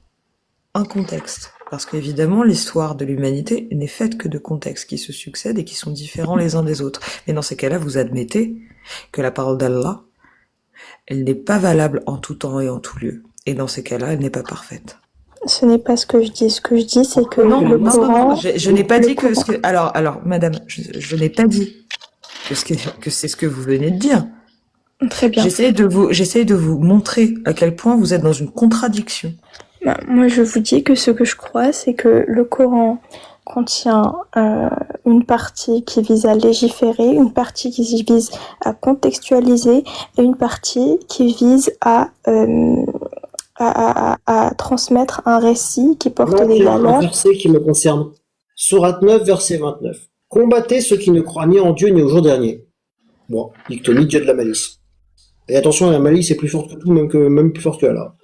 un contexte. Parce qu'évidemment, l'histoire de l'humanité n'est faite que de contextes qui se succèdent et qui sont différents les uns des autres. Mais dans ces cas-là, vous admettez que la parole d'Allah, elle n'est pas valable en tout temps et en tout lieu. Et dans ces cas-là, elle n'est pas parfaite. Ce n'est pas ce que je dis. Ce que je dis, c'est que le Coran... Je n'ai pas dit que... Alors, madame, je n'ai pas dit que c'est ce que vous venez de dire. Très bien. J'essaie de vous montrer à quel point vous êtes dans une contradiction. Moi, je vous dis que ce que je crois, c'est que le Coran contient une partie qui vise à légiférer, une partie qui vise à contextualiser et une partie qui vise à transmettre un récit qui porte des valeurs. Un verset qui me concerne. Sourate 9, verset 29. Combattez ceux qui ne croient ni en Dieu ni au jour dernier. Bon, Ictoni, Dieu de la malice. Et attention, la malice est plus forte que tout, même plus forte que Allah.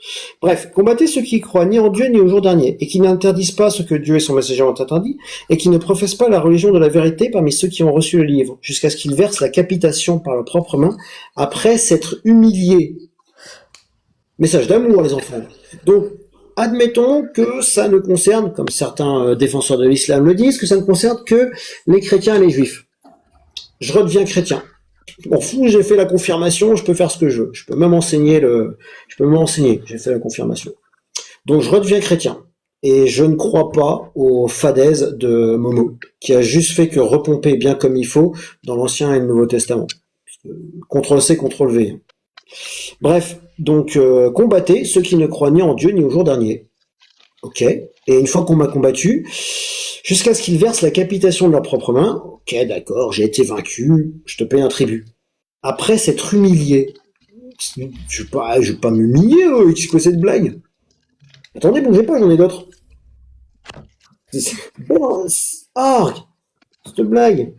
Bref, combattez ceux qui croient ni en Dieu ni au jour dernier, et qui n'interdisent pas ce que Dieu et son messager ont interdit, et qui ne professent pas la religion de la vérité parmi ceux qui ont reçu le livre, jusqu'à ce qu'ils versent la capitation par leurs propres mains, après s'être humiliés. Message d'amour, les enfants. Donc, admettons que ça ne concerne, comme certains défenseurs de l'islam le disent, que ça ne concerne que les chrétiens et les juifs. Je redeviens chrétien. M'en fous, j'ai fait la confirmation, je peux faire ce que je veux. Je peux même enseigner, j'ai fait la confirmation. Donc je redeviens chrétien. Et je ne crois pas aux fadaises de Momo, qui a juste fait que repomper bien comme il faut dans l'Ancien et le Nouveau Testament. CTRL-C, CTRL-V. Bref, donc combattez ceux qui ne croient ni en Dieu ni au jour dernier. Ok. Et une fois qu'on m'a combattu, jusqu'à ce qu'ils versent la capitation de leurs propres mains, ok, d'accord, j'ai été vaincu, je te paye un tribut. Après s'être humilié, je vais pas m'humilier, c'est quoi cette blague? Attendez, bougez pas, j'en ai d'autres. Cette blague.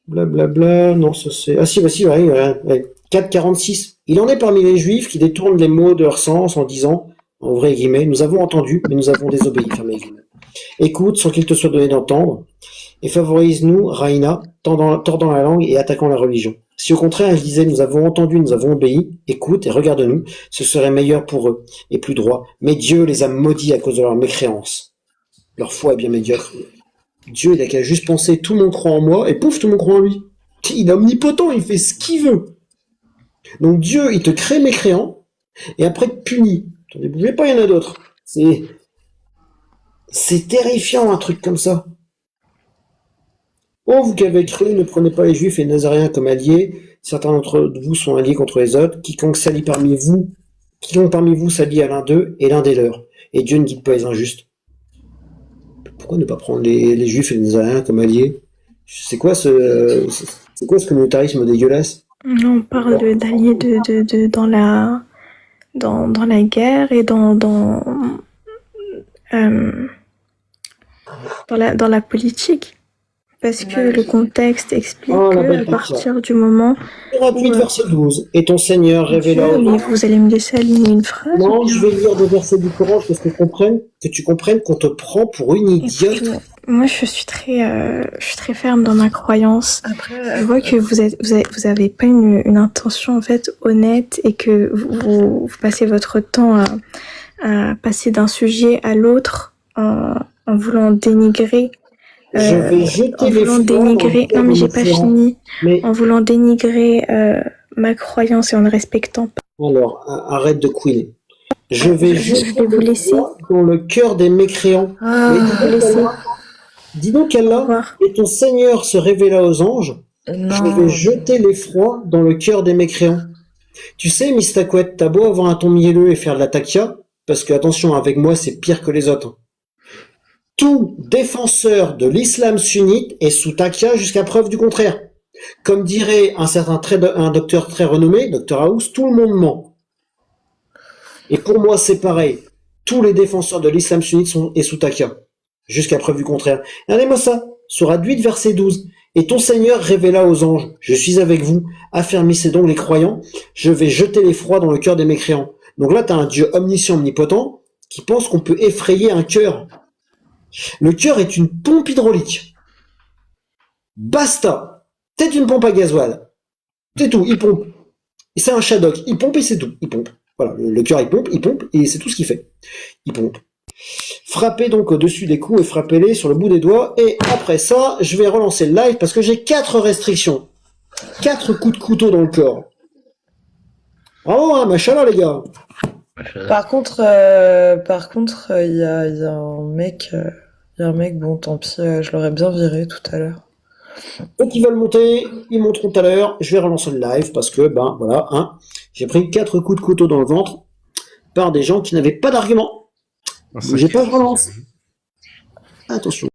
Blablabla, non, ça c'est... Ah si, bah si, ouais. 4,46. Il en est parmi les juifs qui détournent les mots de leur sens en disant, en vrai guillemets, nous avons entendu, mais nous avons désobéi, fermez les guillemets. Écoute sans qu'il te soit donné d'entendre, et favorise-nous, Raïna, tordant la langue et attaquant la religion. Si au contraire ils disaient nous avons entendu, nous avons obéi, écoute et regarde-nous, ce serait meilleur pour eux, et plus droit. Mais Dieu les a maudits à cause de leur mécréance. Leur foi est bien médiocre. Dieu, il a qu'à juste penser tout le monde croit en moi, et pouf, tout le monde croit en lui. Il est omnipotent, il fait ce qu'il veut. Donc Dieu, il te crée mécréant, et après il te punit. Attendez, bougez pas, il y en a d'autres. C'est terrifiant, un truc comme ça. Oh, vous qui avez cru, ne prenez pas les Juifs et les Nazaréens comme alliés. Certains d'entre vous sont alliés contre les autres. Quiconque parmi vous s'allie à l'un d'eux et l'un des leurs. Et Dieu ne guide pas les injustes. Pourquoi ne pas prendre les Juifs et les Nazaréens comme alliés? C'est quoi ce communautarisme dégueulasse? On parle d'alliés dans la guerre et dans la politique. Parce que le contexte explique Oh, la que belle à Katia. partir du moment Rapide, verset 12. Et ton Seigneur révéla aux mais vous allez me laisser aligner une phrase Non, ou bien je vais lire des versets du Coran pour que tu comprennes qu'on te prend pour une idiote. Écoutez, moi, je suis très ferme dans ma croyance. Je vois que vous avez pas une intention en fait honnête et que vous passez votre temps à passer d'un sujet à l'autre en voulant dénigrer. Je vais jeter En les voulant fleurs dans le dénigrer. cœur Non, mais de j'ai mes pas frères. fini. Mais En voulant dénigrer ma croyance et en ne respectant pas. alors, arrête de couiner. Je vais Je jeter vais vous les laisser. fleurs dans le cœur des mécréants. Mais Je vais vous laisser. dis donc Au Allah, revoir. et ton Seigneur se révéla aux anges. Je vais Non. jeter l'effroi dans le cœur des mécréants. Tu sais, Mistakouet, t'as beau avoir un ton mielleux et faire de la takia, parce que attention, avec moi, c'est pire que les autres. Tout défenseur de l'islam sunnite est sous takia jusqu'à preuve du contraire. Comme dirait un docteur très renommé, Dr House, tout le monde ment. Et pour moi, c'est pareil. Tous les défenseurs de l'islam sunnite sont sous takia, jusqu'à preuve du contraire. Regardez-moi ça, Sourate 8, verset 12. Et ton Seigneur révéla aux anges, je suis avec vous, affermissez donc les croyants, je vais jeter l'effroi dans le cœur des mécréants. Donc là, tu as un Dieu omniscient, omnipotent, qui pense qu'on peut effrayer un cœur. Le cœur est une pompe hydraulique. Basta. C'est une pompe à gasoil. C'est tout, il pompe. Et c'est un Shadok, il pompe et c'est tout, il pompe. Voilà, le cœur il pompe, et c'est tout ce qu'il fait. Il pompe. Frappez donc au-dessus des coups et frappez-les sur le bout des doigts. Et après ça, je vais relancer le live parce que j'ai 4 restrictions. 4 coups de couteau dans le corps. Bravo, hein, machallah les gars. Par contre, il y a un mec, bon, tant pis, je l'aurais bien viré tout à l'heure. Ceux qui veulent monter, ils monteront tout à l'heure. Je vais relancer le live parce que, ben voilà, hein, j'ai pris 4 coups de couteau dans le ventre par des gens qui n'avaient pas d'argument. J'ai pas de relance. Attention.